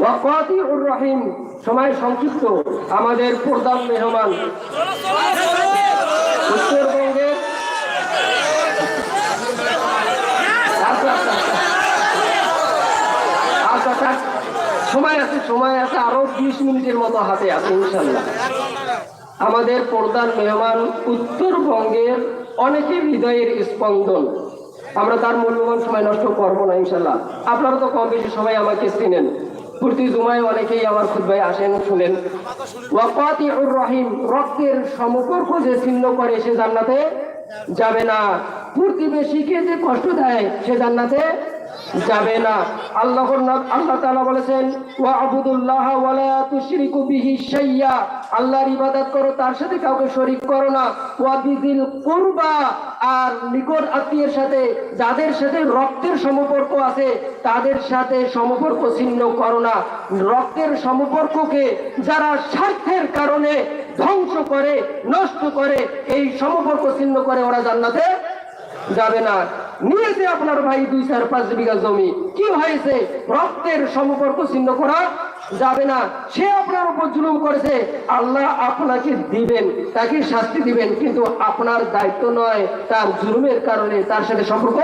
ওয়াকাতিউর রহিম, সময় সংক্ষিপ্ত। আমাদের প্রধান মেহমান উত্তরবঙ্গের, সময় আছে আরো 20 মিনিটের মতো হাতে আছে ইনশাল্লাহ। আমাদের প্রধান মেহমান উত্তরবঙ্গের অনেকের হৃদয়ের স্পন্দন। আমরা তার মূল্যবান সময় নষ্ট করবো না ইনশাল্লাহ। আপনারা তো কম বেশি সবাই আমাকে চিনেন। প্রতি জুমায় অনেকেই আমার খুতবায় আসেন, শুনেন। ওয়াকাতিউর রহিম, রক্তের সম্পর্ক যে ছিন্ন করে সে জান্নাতে যাবে না। প্রতিবেশীকে যে কষ্ট দেয় সে জান্নাতে যাবে না। আল্লাহ তাআলা বলেছেন ওয়া'বুদুল্লাহ ওয়া লা তুশরিকু বিহি শাইয়্যা, আল্লাহর ইবাদত করো, তার সাথে কাউকে শরীক করো না। ওয়া বিযিল কুরবা, আর নিকট আত্মীয়ের সাথে, যাদের সাথে রক্তের সম্পর্ক আছে তাদের সাথে সম্পর্ক ছিন্ন করো না। রক্তের সম্পর্ককে যারা স্বার্থের কারণে ধ্বংস করে, নষ্ট করে, এই সম্পর্ক ছিন্ন করে, ওরা জান্নাতে যাবে না। নিয়েছে আপনার ভাই 2-4-5 বিঘা জমি, কি হয়েছে? রক্তের সম্পর্ক ছিন্ন করা যাবে না। সে আপনার উপর জুলুম করেছে, আল্লাহ আপনাকে দিবেন, তাকে শাস্তি দিবেন, কিন্তু আপনার দায়িত্ব নয় তার জুলুমের কারণে তার সাথে সম্পর্ক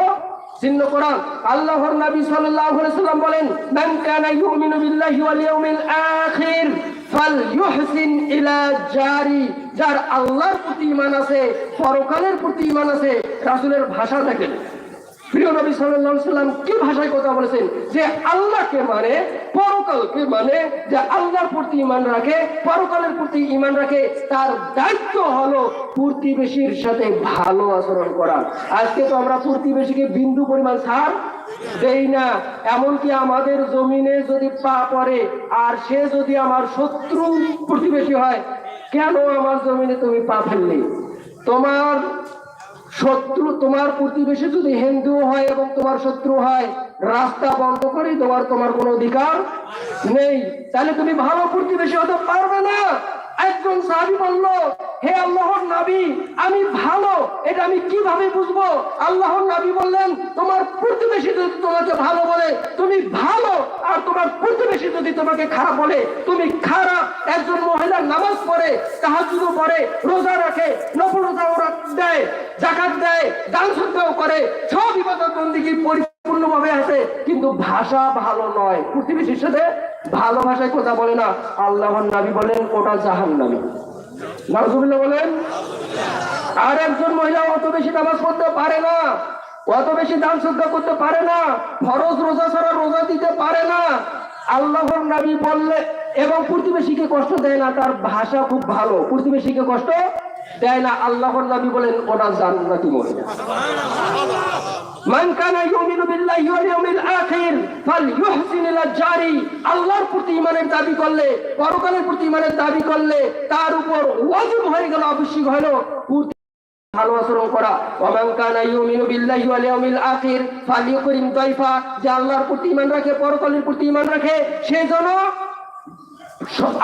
ছিন্ন করা। আল্লাহর নবী সাল্লাল্লাহু আলাইহি ওয়াসাল্লাম বলেন, মান কানা ইউমিনু বিল্লাহি ওয়াল ইয়াউমিল আখির ফালইউহসিন ইলা জারি, যার আল্লাহর প্রতি ঈমান আছে, পরকালের প্রতি ঈমান আছে। রাসূলের ভাষা দেখেন, প্রিয় নবী সাল্লাল্লাহু আলাইহি ওয়াসাল্লাম কি ভাষায় কথা বলেছেন, যে আল্লাহকে মানে, পরকালকে মানে, যে আল্লাহর প্রতি ঈমান রাখে, পরকালের প্রতি ঈমান রাখে, তার দায়িত্ব হলো প্রতিবেশীর সাথে ভালো আচরণ করা। আজকে তো আমরা প্রতিবেশীকে বিন্দু পরিমাণ ছাড় দেই না। এমনকি আমাদের জমিনে যদি পা পড়ে আর সে যদি আমার শত্রু প্রতিবেশী হয়, কেন আমার জমিনে তুমি পা ফেললে? তোমার শত্রু, তোমার প্রতিবেশী যদি হিন্দু হয় এবং তোমার শত্রু হয়, রাস্তা বন্ধ করে দেওয়ার তোমার কোনো অধিকার নেই। তাহলে তুমি ভালো প্রতিবেশী হতে পারবে না। একজন সাহাবী বলল, হে আল্লাহর নবী, আমি ভালো, এটা আমি কিভাবে বুঝবো? আল্লাহর নবী বললেন, তোমার প্রতিবেশী যদি তোমাকে ভালো বলে তুমি ভালো, আর তোমার প্রতিবেশী যদি তোমাকে খারাপ বলে তুমি খারাপ। একজন মহিলা নামাজ পড়ে, তাহাজ্জুদ পড়ে, রোজা রাখে, নফল রোজা দেয়, যাকাত দেয়, দান সদকাও করে, সব ইবাদত বন্দেগী পরিপূর্ণভাবে আছে, কিন্তু ভাষা ভালো নয়, প্রতিবেশীর সাথে ভালো ভাষায় কথা বলে না। আল্লাহর নবী বলেন ওটা জাহান্নামী। নাউজুবিল্লাহ বলেন। আর একজন মহিলা অত বেশি নামাজ পড়তে পারে না, অত বেশি দান সদকা করতে পারে না, ফরজ রোজা ছাড়া রোজা দিতে পারে না, আল্লাহর নবী বললে, এবং প্রতিবেশীকে কষ্ট দেয় না, তার ভাষা খুব ভালো, প্রতিবেশীকে কষ্ট দেয় না, আল্লাহর নবী বলেন ওটা জান্নাতি মহিলা। মান কানা ইউমিনু বিল্লাহি ওয়াল ইয়াউমিল আখির ফালইউহসিন ইলা জারি, আল্লাহর প্রতি ঈমানের দাবি করলে, পরকালের প্রতি ঈমানের দাবি করলে তার উপর ওয়াজিব হয়ে গেল, আবশ্যক হলো ভালো আচরণ করা। ওয়া মান কানা ইউমিনু বিল্লাহি ওয়াল ইয়াউমিল আখির ফালইউকরিম দাইফা, যে আল্লাহর প্রতি ঈমান রাখে, পরকালের প্রতি ঈমান রাখে, সে যেন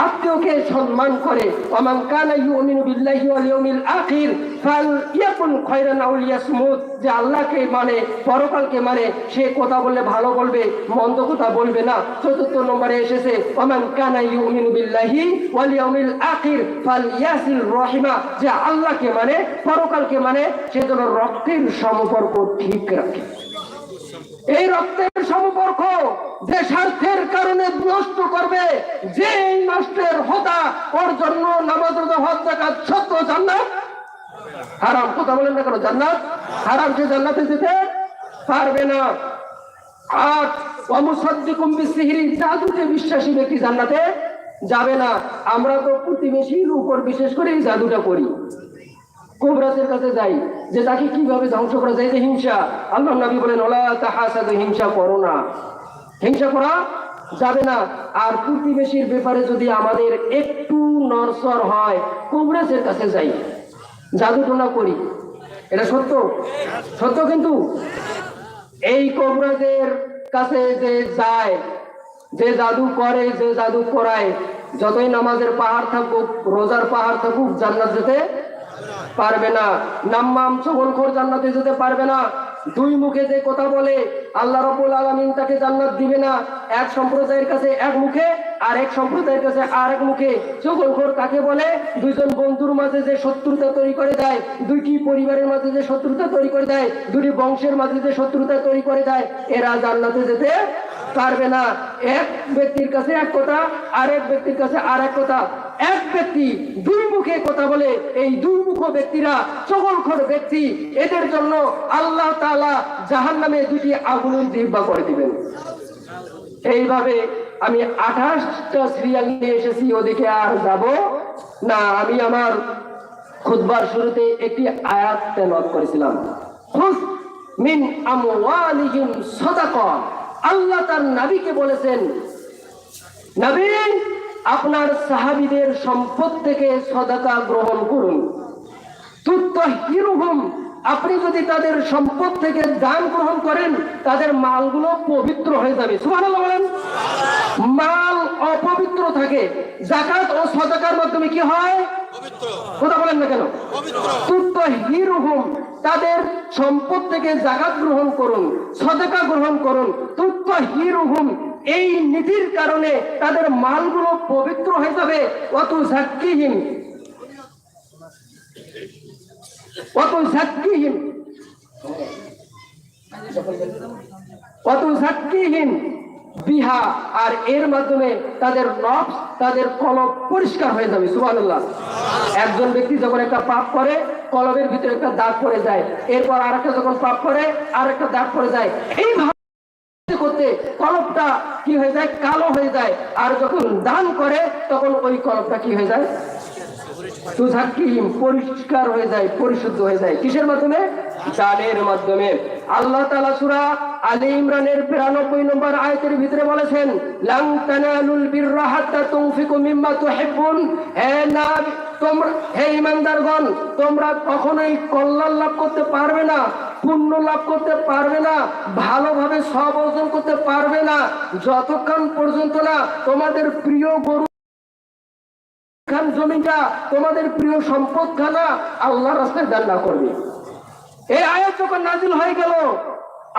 আত্মীয়কে সম্মান করে। ওয়া মান কানা ইউমিনু বিল্লাহি ওয়াল ইয়াউমিল আখির ফালইয়াকুন খায়রান আও লিয়াসমুত, যে আল্লাহকে মানে, পরকালকে মানে, সে কথা বললে ভালো বলবে, মন্দ কথা বলবে না। ৪র্থ নম্বরে এসেছে ওয়া মান কানা ইউমিনু বিল্লাহি ওয়াল ইয়াউমিল আখির ফালইয়াসিল রহিমা, যে আল্লাহকে মানে, পরকালকে মানে, সে যেন রক্তের সম্পর্ক ঠিক রাখে। এই রক্তের সম্পর্ক যে স্বার্থের কারণে নষ্ট করবে, যে এই নষ্টের হোতা, ওর জন্য নামাজ রোজা হজ যাকাত সত্য জান্নাত হারাম। কথা বলেন না কেন? জান্নাত হারাম, সে জান্নাতে যেতে পারবে না। আর ওয়ামুসাদ্দিকুম বিসিহরি, জাদুতে বিশ্বাসী ব্যক্তি জান্নাতে যাবে না। আমরা তো প্রতিবেশীর উপর বিশেষ করে এই জাদুটা করি, কোবরাজের কাছে যাই, যে তাকে কিভাবে ধ্বংস করা যায়, যে হিংসা। আল্লাহর নবী বলেন ওয়ালা তাহাসাদু, হিংসা করো না, হিংসা করা যাবে না। আর প্রতিবেশীর ব্যাপারে যদি আমাদের একটু নড়চড় হয়, কোবরাজের কাছে যাই, জাদুটোনা করি, এটা সত্য, সত্য। কিন্তু এই কোবরাজের কাছে যে যায়, যে জাদু করে, যে জাদু করায়, যতই নামাজের পাহাড় থাকুক, রোজার পাহাড় থাকুক, জান্নাত যেতে পারবে না। নাম্মাম চগলখোর জান্নাতে যেতে পারবে না। দুই মুখে যে কথা বলে, আল্লাহ রাব্বুল আলামিন তাকে জান্নাত দিবে না। এক সম্প্রদায়ের কাছে এক মুখে, আর এক সম্প্রদায়ের কাছে আর এক মুখে। চগলখোর কাকে বলে? দুইজন বন্ধুর মাঝে যে শত্রুতা তৈরি করে দেয়, দুইটি পরিবারের মাঝে যে শত্রুতা তৈরি করে দেয়, দুটি বংশের মাঝে যে শত্রুতা তৈরি করে দেয়, এরা জান্নাতে যেতে পারবে না। এক ব্যক্তির কাছে এক কথা, আরেক ব্যক্তির কাছে আর এক কথা। এক ব্যক্তি দুই মুখে কথা বলে, এই দুই মুখ ব্যক্তিরা চগলখোর ব্যক্তি, এদের জন্য আল্লাহ তাআলা জাহান্নামে দুটি আগুনের জিহ্বা করে দিবেন। এইভাবে আমি 28টা সিরিয়াল নিয়ে এসেছি, ওদিকে আর যাব না। আমি আমার খুতবার শুরুতে একটি আয়াত তেলাওয়াত করেছিলাম, খুয মিন আমওয়ালিহিম সাদাকা। আল্লাহ তার নবীকে বলেছেন, নবী আপনার সাহাবীদের সম্পদ থেকে সাদাকা গ্রহণ করুন। তুতাহিরুহুম, আপনি যদি তাদের সম্পদ থেকে দান গ্রহণ করেন তাদের মালগুলো পবিত্র হয়ে যাবে। সুবহানাল্লাহ বলেন। মাল অপবিত্র থাকে, যাকাত ও সাদাকার মাধ্যমে কি হয়? কথা বলেন না কেন? তুতাহিরুহুম, তাদের সম্পদ থেকে যাকাত গ্রহণ করুন, সাদাকা গ্রহণ করুন। তুতাহিরুহুম, এই নীতির কারণে তাদের মালগুলো পবিত্র হয়ে যাবে। ওয়া তুযাক্কিহিম, বিহা, আর এর মাধ্যমে তাদের নফস, তাদের কলব পরিষ্কার হয়ে যাবে। সুবহানাল্লাহ। একজন ব্যক্তি যখন একটা পাপ করে, কলবের ভিতরে একটা দাগ পড়ে যায়, এরপর আরেকটা যখন পাপ করে আরেকটা দাগ পড়ে যায়, এইভাবে করতে কলবটা কি হয়ে যায়? কালো হয়ে যায়। আর যখন দান করে তখন ওই কলবটা কি হয়ে যায়? তুযাক্কিহিম, পরিষ্কার হয়ে যায়, পরিশুদ্ধ হয়ে যায়। কিসের মাধ্যমে? দানের মাধ্যমে। আল্লাহ তাআলা সূরা আলে ইমরানের 92 নম্বর আয়াতের ভিতরে বলেছেন, লান তানালুল বিররা হাত্তা তুনফিকু মিম্মা তুহিব্বুন। হে ঈমানদারগণ, তোমরা কখনোই কল্যাণ লাভ করতে পারবে না, পুণ্য লাভ করতে পারবে না, ভালোভাবে সব অর্জন করতে পারবে না যতক্ষণ পর্যন্ত না তোমাদের প্রিয় গরু জমিটা, তোমাদের প্রিয় সম্পদ খানা আল্লাহর রাস্তায় দান না করবে। এই আয়াত যখন নাজিল হয়ে গেল,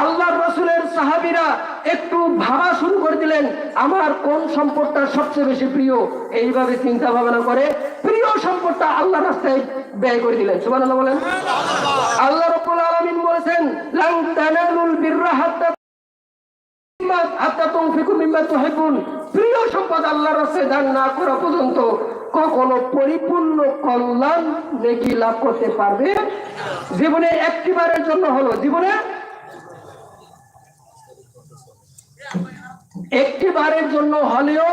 আল্লাহর রাসূলের সাহাবীরা একটু ভাবা শুরু করে দিলেন, আমার কোন সম্পদটা সবচেয়ে বেশি প্রিয়। এইভাবে চিন্তা ভাবনা করে প্রিয় সম্পদটা আল্লাহর রাস্তায় ব্যয় করে দিলেন। সুবহানাল্লাহ বলেন। আল্লাহ রাব্বুল আলামিন বলেছেন, লান তানালুল বিররা হাত্তা তুনফিকু মিম্মা তুহিব্বুন। প্রিয় সম্পদ আল্লাহর রাস্তায় দান না করা পর্যন্ত কখনো পরিপূর্ণ কল্যাণ নেকি লাভ করতে পারবে। জীবনে একটিবারের জন্য হলো, জীবনে একটিবারের জন্য হলেও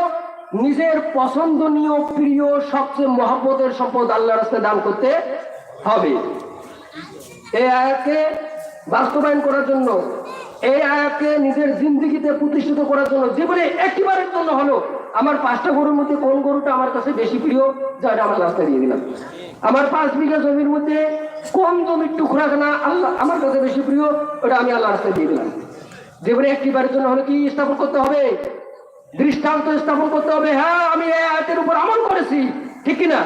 নিজের পছন্দনীয় প্রিয় সবচেয়ে মহব্বতের সম্পদ আল্লাহর রাস্তায় দান করতে হবে। এই আয়াতকে বাস্তবায়ন করার জন্য, এই আয়াতকে নিজের জিন্দেগিতে প্রতিষ্ঠিত করার জন্য জীবনে একটিবারের জন্য হলো আমার 5টা গরুর মধ্যে কোন গরুটা আমার কাছে বেশি প্রিয়, যেটা আমার রাস্তায় দিয়ে দিলাম। আমার 5 বিঘা জমির মধ্যে কোন জমির টুকরাখানা আল্লাহ আমার কাছে বেশি প্রিয়, ওটা আমি আল্লাহ রাস্তায় দিয়ে দিলাম। জীবনে একটিবারের জন্য হলো কি স্থাপন করতে হবে? দৃষ্টান্ত স্থাপন করতে হবে। হ্যাঁ, আমি এই আয়াতের উপর আমল করেছি, ঠিক কিনা?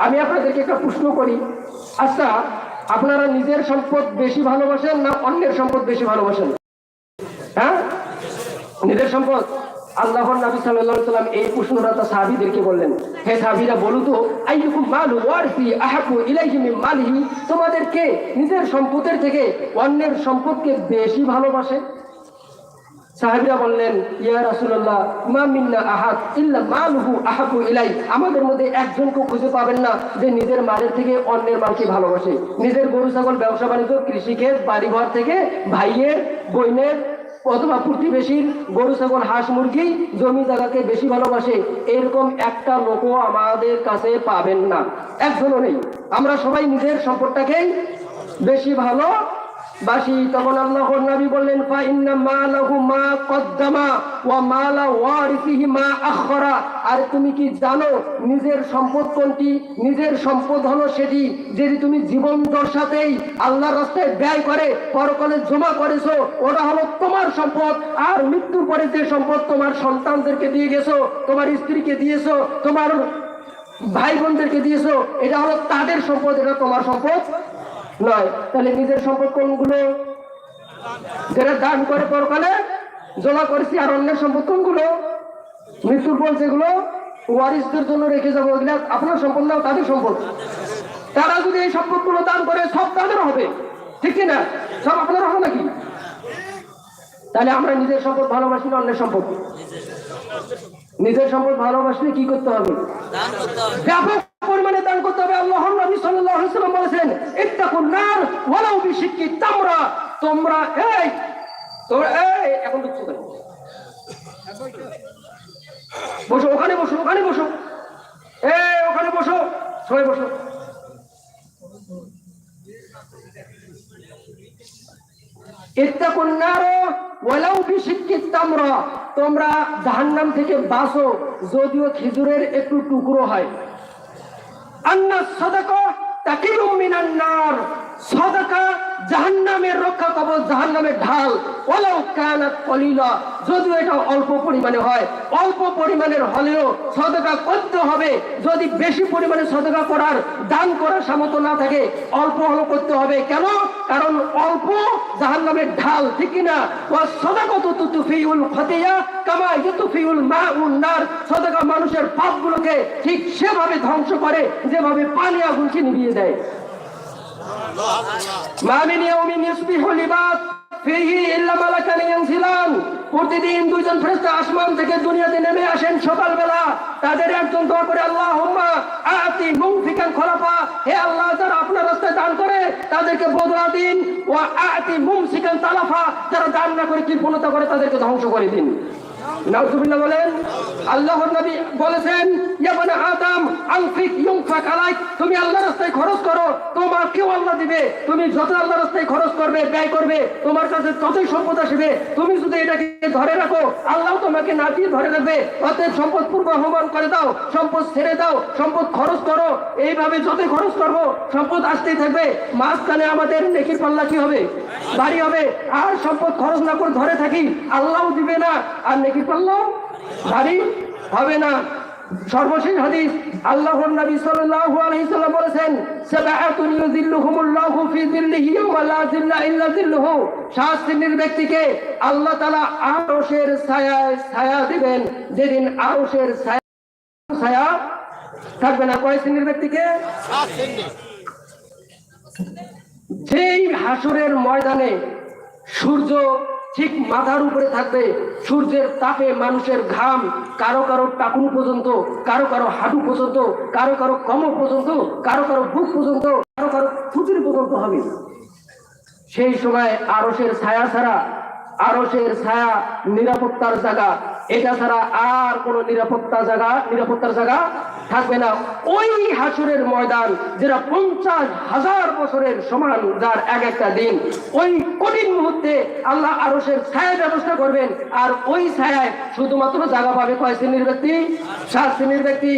আমি আপনাদেরকে একটা প্রশ্ন করি, আচ্ছা আপনারা নিজের সম্পদ বেশি ভালোবাসেন না অন্যের সম্পদ বেশি ভালোবাসেন? হ্যাঁ, নিজের সম্পদ। আল্লাহর নবী সাল্লাল্লাহু আলাইহি ওয়াসাল্লাম এই প্রশ্নটা তার সাহাবীদেরকে বললেন, হে সাহাবীরা বলো তো, আইয়ুকুম মালু ওয়ারিসি আহাব্বু ইলাইহি মিন মালিহি, তোমাদের কে নিজের সম্পদের থেকে অন্যের সম্পদকে বেশি ভালোবাসে? সাহাবীরা বললেন, ইয়া রাসূলুল্লাহ, মা মিন্না আহাদ ইল্লা মালুহু আহাব্বু ইলাই, আমাদের মধ্যে একজনকে খুঁজে পাবেন না যে নিজের মালের থেকে অন্যের মালকে ভালোবাসে। নিজের গরু ছাগল, ব্যবসা বাণিজ্য, কৃষিক্ষেত, বাড়িঘর থেকে ভাইয়ের, বোনের অথবা প্রতিবেশীর গরু ছাগল, হাঁস মুরগি, জমি জায়গাকে বেশি ভালোবাসে, এরকম একটা লোকও আমাদের কাছে পাবেন না, একজনও নেই। আমরা সবাই নিজের সম্পদটাকেই বেশি ভালোবাসি। তখন আল্লাহর নবী বললেন, ফা ইন্না মালাহু মা কদ্দামা ওয়া মালা ওয়ারিসিহি মা আখরা। আর তুমি কি জানো নিজের সম্পদ কোনটি? নিজের সম্পদ হলো সেটি যেটি তুমি জীবন দশাতেই আল্লাহর রাস্তায় ব্যয় করে পরকালে জমা করেছো, ওটা হলো তোমার সম্পদ। আর মৃত্যুর পরে যে সম্পদ তোমার সন্তানদেরকে দিয়ে গেছো, তোমার স্ত্রীকে দিয়েছো, তোমার ভাই বোনদেরকে দিয়েছো, এটা হলো তাদের সম্পদ, এটা তোমার সম্পদ নয়। তাহলে নিজের সম্পদ কোনগুলো? যেটা দান করে পরকালে জমা করেছি। আর অন্যের সম্পদ কোনগুলো? মৃত্যুর পর যেগুলো ওয়ারিসদের জন্য রেখে যাবো, ওইগুলা আপনার সম্পদ না, তাদের সম্পদ। তারা যদি এই সম্পদগুলো দান করে সব তাদের হবে, ঠিক কিনা? সব আপনার হবে নাকি? তাহলে আমরা নিজের সম্পদ ভালোবাসি না অন্যের সম্পদ? নিজের সম্পদ ভালোবাসলে কি করতে হবে? ব্যাপক পরিমাণে দান করতে হবে। আল্লাহর নবী সাল্লাল্লাহু আলাইহি ওয়াসাল্লাম বলেছেন, ইত্তাকুন নার ওয়ালাউ বিশিক্কি তামরা। তোমরা এখন বসো, ওখানে বসো, ওখানে বসো, ওখানে বসো, সবাই বসো। ইত্তাকুন নার ওয়ালাউ বিশিক্কি তামরা, তোমরা জাহান্নাম থেকে বাঁচো যদিও খেজুরের একটু টুকরো হয়। আন্না সাদাকা তাকিলুম মিনান নার, সাদাকা জাহান্নামের রক্ষা কবচ, জাহান্নামের ঢাল। ওয়ালাউ কানাত কলিলা, যদিও এটা অল্প পরিমাণে হয়, অল্প পরিমাণের হলেও সাদাকা করতে হবে। যদি বেশি পরিমাণে সাদাকা করার, দান করার সামর্থ্য না থাকে, অল্প হলেও করতে হবে। কেন? কারণ অল্প জাহান্নামের ঢাল, ঠিক কিনা? ওয়া সাদাকাতু তুতফিউল খাতিয়া কামা ইউতফিউল মাউন নার, সাদাকা মানুষের পাপগুলোকে ঠিক সেভাবে ধ্বংস করে যেভাবে পানি আগুনকে নিভিয়ে দেয়। মা মিন ইয়াউমিন ইসবিহু লিবাত ফিহি ইল্লা মালাকান ইয়ানজিলান, প্রতিদিন দুইজন ফেরেশতা আসমান থেকে দুনিয়াতে নেমে আসেন সকালবেলা। তাদের একজন দোয়া করে, আল্লাহুম্মা আতি মুনফিকান খলাফা, হে আল্লাহ যারা আপনার রাস্তায় দান করে তাদেরকে বদলা দিন। ওয়া আতি মুমসিকান তালাফা, যারা দান না করে কৃপণতা করে তাদেরকে ধ্বংস করে দিন। নাউজুবিল্লাহ বলেন। আল্লাহর নবী বলেছেন, ইয়া বনি আদম আনফিক ইউনফাক আলাইক, তুমি আল্লাহর রাস্তায় খরচ করো, তোমাকেও আল্লাহ দিবে। তুমি যত আল্লাহর রাস্তায় খরচ করবে, ব্যয় করবে, তোমার কাছে ততই সম্পদ আসবে। তুমি যদি এটাকে ধরে রাখো, আল্লাহ তোমাকে না দিয়ে ধরে রাখবে। অতএব সম্পদ পূর্বাহ্বান করে দাও, সম্পদ ছেড়ে দাও, সম্পদ খরচ করো। এইভাবে যতই খরচ করবো সম্পদ আসতেই থাকবে। মাঝখানে আমাদের নেকির পাল্লা কি হবে? ভারী হবে। আর সম্পদ খরচ না করে ধরে থাকি, আল্লাহও দিবে না, আর নেকির পাল্লা ভারী হবে না। সর্বশেষ হাদিস, আল্লাহর নবী সাল্লাল্লাহু আলাইহি সাল্লাম বলেছেন, সাবআতুন ইউযিল্লুহুমুল্লাহু ফি যিল্লিহি ইয়াওমা লা যিল্লা ইল্লা যিল্লুহু, 7 শ্রেণীর ব্যক্তিকে আল্লাহ তাআলা আরশের ছায়ায় ছায়া দিবেন যেদিন আরশের ছায়া থাকবে না। কয় শ্রেণীর ব্যক্তিকে? 7 শ্রেণী। যেই হাসরের ময়দানে সূর্য ঠিক মাথার উপরে থাকবে, সূর্যের তাপে মানুষের ঘাম কারো কারো টাকুন পর্যন্ত, কারো কারো হাঁটু পর্যন্ত, কারো কারো কোমর পর্যন্ত, কারো কারো বুক পর্যন্ত, কারো কারো থুতনি পর্যন্ত হবে। সেই সময় আরশের ছায়া ছাড়া, আরশের ছায়া নিরাপত্তার জায়গা, এটা ছাড়া আর কোনো নিরাপত্তার জায়গা থাকবে না। ওই হাসরের ময়দান যেটা 50,000 বছরের সমান, যার এক একটা দিন, ওই কঠিন মুহূর্তে আল্লাহ আরশের ছায়া ব্যবস্থা করবেন। আর ওই ছায়ায় শুধুমাত্র জায়গা পাবে কয় শ্রেণীর ব্যক্তি? 7 শ্রেণীর ব্যক্তি।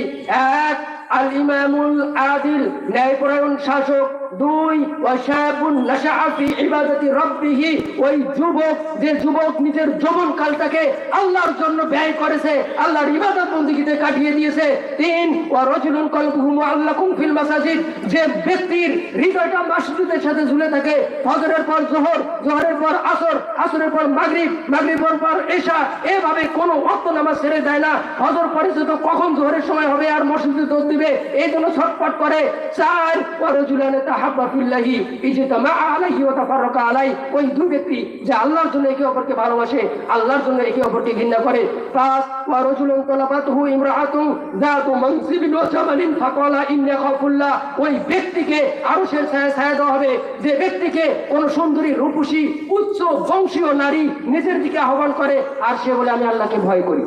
1, আল ইমামুল আদিল, ন্যায়পরায়ণ শাসক। 2, ওয়াশাবুন নাশাআ ফি ইবাদাতি রাব্বিহি, ওই যুবক, যে যুবক নিজের যৌবন কালটাকে আল্লাহর জন্য ব্যয় করেছে, আল্লাহর ইবাদত বন্দেগীতে কাটিয়ে দিয়েছে। 3, ওয়া রাজুলুন কলবুহু মুআল্লাকুন ফিল মাসাজিদ, যে ব্যক্তির হৃদয়টা মসজিদের সাথে ঝুলে থাকে। ফজরের পর যোহর, যোহরের পর আসর, আসরের পর মাগরিব, মাগরিবের পর ইশা, এভাবে কোনো ওয়াক্ত নামাজ ছেড়ে যায় না। ফজর পরিচিত কখন যোহরের সময় হবে আর মসজিদে দৌড় দিবে, এই জন্য ছটফট করে। 4, ওয়া রাজুলান তাহাব্বা ফিল্লাহি ইজতামা আলাইহি ওয়া তাফাররাকা আলাইহি, ওই দুই ব্যক্তি যে আল্লাহর জন্য একে অপরকে ভালোবাসে, আল্লাহর জন্য একে অপরকে ঘৃণা করে। 5, ওয়া রাজুলুন তালাবাতুহু ইমরাআতুন যাতু মানসিবিন ওয়া জামালিন ফাকালা ইন্নী খাফুল্লাহ, ওই ব্যক্তিকে আরশের ছায়া ছায়া দেওয়া হবে যে ব্যক্তিকে কোন সুন্দরী রূপসী উচ্চ বংশীয় নারী নিজের দিকে আহ্বান করে আর সে বলে আমি আল্লাহকে ভয় করি।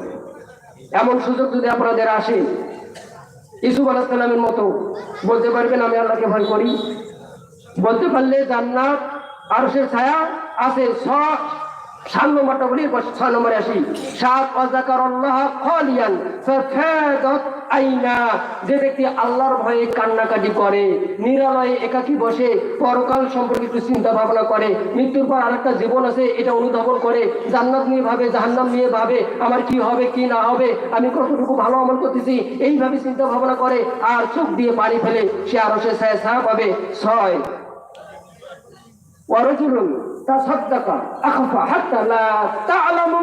এমন সুযোগ যদি আপনাদের আসে, ইউসুফ আলাইহিস সালামের মতো বলতে পারবেন আমি আল্লাহকে ভয় করি? বলতে পারলে জান্নাত আরশের ছায়া আছে। 7 নম্বরটা বলি, 6 নম্বরে আসি। 7, ওয়াযাকারাল্লাহ খালিয়ান ফাফাদাত আইনা, যে ব্যক্তি আল্লাহর ভয়ে কান্নাকাটি করে, নিরালয়ে একাকী বসে, পরকাল সম্পর্কে একটু চিন্তা ভাবনা করে, মৃত্যুর পর আরেকটা জীবন আছে এটা অনুধাবন করে, জান্নাত নিয়ে ভাবে, জাহান্নাম নিয়ে ভাবে, আমার কি হবে কি না হবে, আমি কতটুকু ভালো আমল করতেছি, এইভাবে চিন্তা ভাবনা করে আর চোখ দিয়ে পানি ফেলে, সে আরশের ছায়া ছায়া পাবে। 6, ওয়ারাজুলুন তাসাদ্দাকা আখফা হাত্তা লা তা'লামু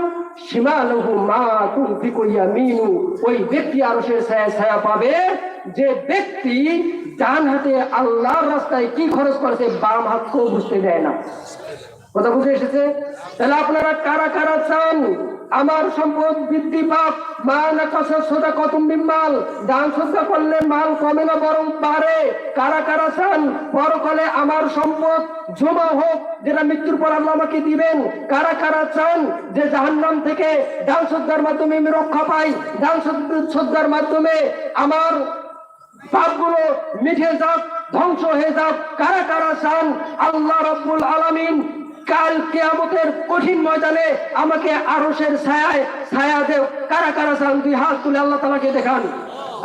শিমালুহু মা তুনফিকু ইয়ামিনু, ওই ব্যক্তি আরশের ছায়া ছায়া পাবে যে ব্যক্তি ডান হাতে আল্লাহর রাস্তায় কি খরচ করেছে বাম হাতকেও বুঝতে দেয় না। কথা বুঝে এসেছে? তাহলে আপনারা কারা কারা চান আমার সম্পদ বৃদ্ধি পাক? মা না কসা সোদা কতুম বিমাল, দান সদ্গা করলে মাল কমে না বরং বাড়ে। কারা কারা চান পরকালে আমার সম্পদ জমা হোক, যেটা মৃত্যুর পর আল্লাহ আমাকে দিবেন? কারা কারা চান যে জাহান্নাম থেকে দান সদ্গার মাধ্যমে আমি রক্ষা পাই, দান সদ্গার মাধ্যমে আমার পাপগুলো মিটে যাক, ধ্বংস হয়ে যাক? কারা কারা চান আল্লাহ রাব্বুল আলামিন কাল কিয়ামতের কঠিন ময়দানে আমাকে আরশের ছায়ায় ছায়া দেও? কারা কারা চান? দুই হাত তুলে আল্লাহ তাআলাকে দেখান।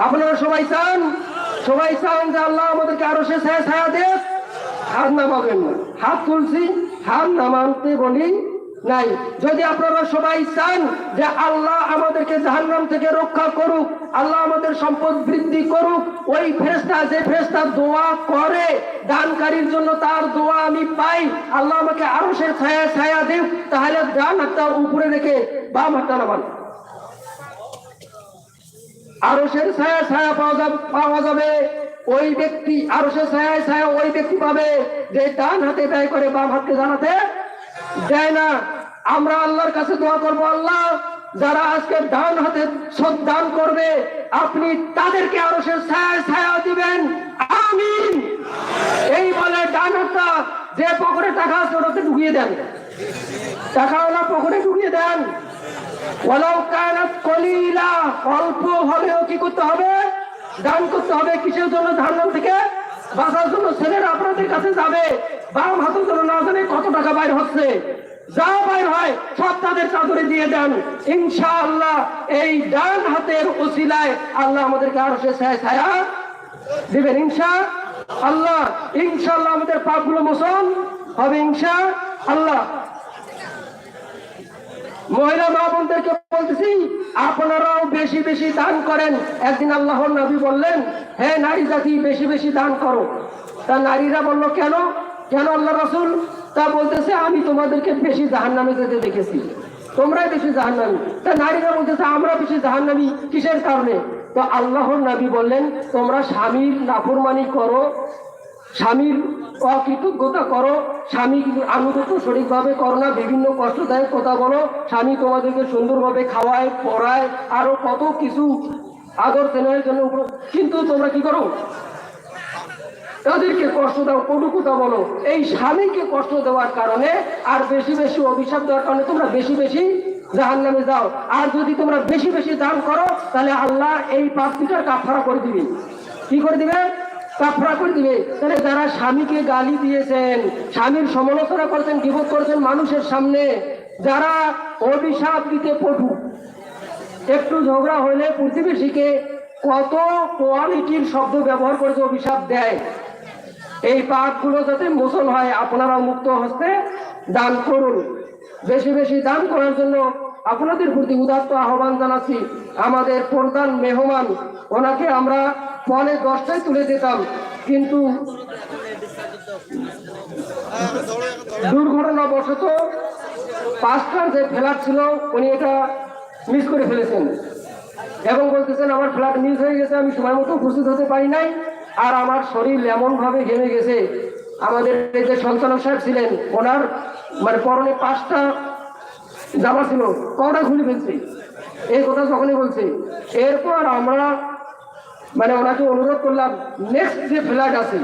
আপনারা সবাই চান? সবাই চান যে আল্লাহ আমাদেরকে আরশের ছায়ায় ছায়া দেয়? হাত নামাবেন না। হাত তুলছি, হাত নামাতে বলি নাই। যদি আপনারা সবাই চান যে আল্লাহ আমাদেরকে জাহান্নাম থেকে রক্ষা করুক, আল্লাহ আমাদের সম্পদ বৃদ্ধি করুক, ওই ফেরেশতা যে ফেরেশতা দোয়া করে দানকারীর জন্য, তার দোয়া আমি পাই, আল্লাহ আমাকে আরশের ছায়া ছায়া দেব, তাহলে ডান হাতটা উপরে রেখে বাম হাতটা নামান। আরশের ছায়া ছায়া পাওয়া যাবে ওই ব্যক্তি, আরশের ছায়া ছায়া ওই ব্যক্তি পাবে যে ডান হাতে ব্যয় করে বাম হাতকে জানাতে দেয় না। আমরা আল্লাহর কাছে দোয়া করব, আল্লাহ যারা আজকে ডান হাতে দান করবে আপনি তাদেরকে আরশের ছায়া ছায়া দিবেন, আমিন। এই বলে ডান হাতটা যে পকেটে টাকা আছে ওটাতে ঢুকিয়ে দেন, টাকাওয়ালা পকেটে ঢুকিয়ে দেন। ওয়ালাউ কানাত কলিলা, অল্প হলেও কি করতে হবে? দান করতে হবে। কিসের জন্য? জাহান্নাম থেকে বাঁচার জন্য। ছেলেরা আপনাদের কাছে যাবে, বাম হাতের জন্য না জানে কত টাকা বাইর হচ্ছে, যা বাইর হয় সব তাদের চাদরে দিয়ে দেন। ইনশাআল্লাহ এই ডান হাতের ওসিলায় আল্লাহ আমাদেরকে আরশের ছায়া ছায়া দিবেন ইনশাআল্লাহ। ইনশাআল্লাহ আমাদের পাপগুলো মোচন হবে ইনশাআল্লাহ। মহিলা মা বোনদেরকে বলতেছি, আপনারাও বেশি বেশি দান করেন। একদিন আল্লাহর নবী বললেন, হে নারী জাতি বেশি বেশি দান করো। তা নারীরা বলল, কেন কেন আল্লাহ রাসূল? তা বলতেছে, আমি তোমাদেরকে বেশি জাহান্নামে যেতে দেখেছি, তোমরাই বেশি জাহান্নামী। তা নারীরা বলতেছে, আমরা বেশি জাহান্নামী কিসের কারণে? তো আল্লাহর নবী বললেন, তোমরা স্বামীর নাফরমানি করো, স্বামীর অকৃতজ্ঞতা করো, স্বামীর আনুগত্য সঠিকভাবে করো না, বিভিন্ন কষ্টদায়ক কথা বলো, স্বামী তোমাদেরকে সুন্দরভাবে খাওয়ায় পড়ায়, আরো কত কিছু আদর স্নেহের জন্য, কিন্তু তোমরা কি করো? তাদেরকে কষ্ট দাও, কটু কথা বলো। এই স্বামীকে কষ্ট দেওয়ার কারণে আর বেশি বেশি অভিশাপ দেওয়ার কারণে তোমরা বেশি বেশি জাহান্নামে যাও। আর যদি তোমরা বেশি বেশি দান করো তাহলে আল্লাহ এই পাপটিটার কাফারা করে দিবে। কি করে দিবে? কাফারা করে দিবে। তাহলে যারা স্বামীকে গালি দিয়েছেন, স্বামীর সমালোচনা করেছেন, গীবত করেছেন মানুষের সামনে, যারা অভিশাপ দিতে পটু, একটু ঝগড়া হলে প্রতিবেশীকে কত কোয়ালিটির শব্দ ব্যবহার করে অভিশাপ দেয়, এই পাপগুলো যাতে মোচন হয় আপনারা মুক্ত হস্তে দান করুন। বেশি বেশি দান করার জন্য আপনাদের প্রতি উদাত্ত আহ্বান জানাচ্ছি। আমাদের প্রধান মেহমান, ওনাকে আমরা পরে 10টায় তুলে দিতাম, কিন্তু দুর্ঘটনাবশত 5টার যে ফ্ল্যাট ছিল উনি এটা মিস করে ফেলেছেন এবং বলতেছেন আমার ফ্ল্যাট মিস হয়ে গেছে, আমি সময় মতো উপস্থিত হতে পারি নাই, আর আমার শরীর এমন ভাবে ঘেমে গেছে। আমাদের এই যে সঞ্চালক সাহেব ছিলেন, ওনার মানে পরনে 5টা জামা ছিল, কটা খুলে ফেলছে, এই কথা যখনই বলছে। এরপর আমরা মানে ওনাকে অনুরোধ করলাম, নেক্সট যে ফ্ল্যাট আছে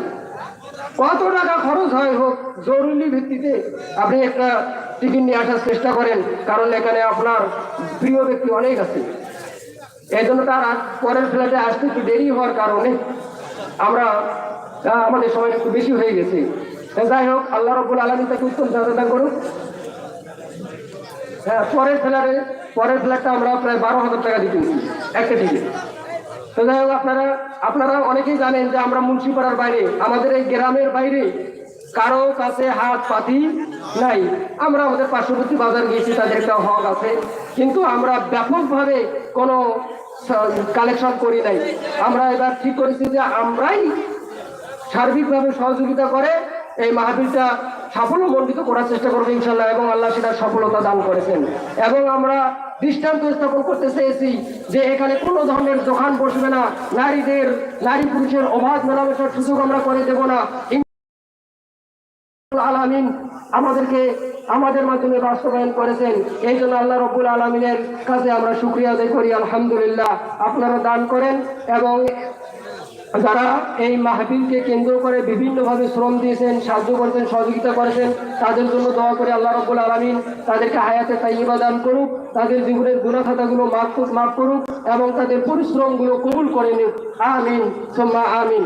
কত টাকা খরচ হয় হোক, জরুরি ভিত্তিতে আপনি একটা টিফিন নিয়ে আসার চেষ্টা করেন, কারণ এখানে আপনার প্রিয় ব্যক্তি অনেক আছে। এই জন্য তার পরের ফ্ল্যাটে আসতে একটু দেরি হওয়ার কারণে আমরা আমাদের সময় একটু বেশি হয়ে গেছে। যাই হোক, আল্লাহ রাব্বুল আলামিন তাকে উত্তম দান করুন। হ্যাঁ, পরের ফ্ল্যাটটা আমরা প্রায় 12,000 টাকা দিতেছি একটা টিকিট। তো যাই হোক, আপনারা অনেকেই জানেন যে আমরা মুন্সিপাড়ার বাইরে, আমাদের এই গ্রামের বাইরে কারো কাছে হাত পাতি নাই। আমরা আমাদের পার্শ্ববর্তী বাজার গিয়েছি, তাদের একটা হক আছে, কিন্তু আমরা ব্যাপকভাবে কোনো কালেকশন করি নাই। আমরা এবার ঠিক করেছি যে আমরাই সার্বিকভাবে সহযোগিতা করে এই মাহফিলটা সাফল্যমণ্ডিত করার চেষ্টা করবো ইনশাল্লাহ, এবং আল্লাহ সেটার সফলতা দান করেছেন। এবং আমরা দৃষ্টান্ত স্থাপন করতে চেয়েছি যে এখানে কোনো ধরনের দোকান বসবে না, নারী পুরুষের অবাধ মেলামেশার সুযোগ আমরা করে দেব না। আলামিন আমাদের মাধ্যমে বাস্তবায়ন করেছেন। এই জন্য আল্লাহ রাব্বুল আলামিনের কাছে আমরা শুকরিয়া আদায় করি। আলহামদুলিল্লাহ। আপনারা দান করেন এবং যারা এই মাহফিলকে কেন্দ্র করে বিভিন্নভাবে শ্রম দিয়েছেন, সাহায্য করেছেন, সহযোগিতা করেছেন, তাদের জন্য দোয়া করে আল্লাহ রাব্বুল আলামিন তাদেরকে হায়াতে তাইয়্যিবা দান করুক, তাদের জীবনের গুনাহ খাতাগুলো মাফ করুক এবং তাদের পরিশ্রমগুলো কবুল করে নিক। আমিন সুম্মা আমিন।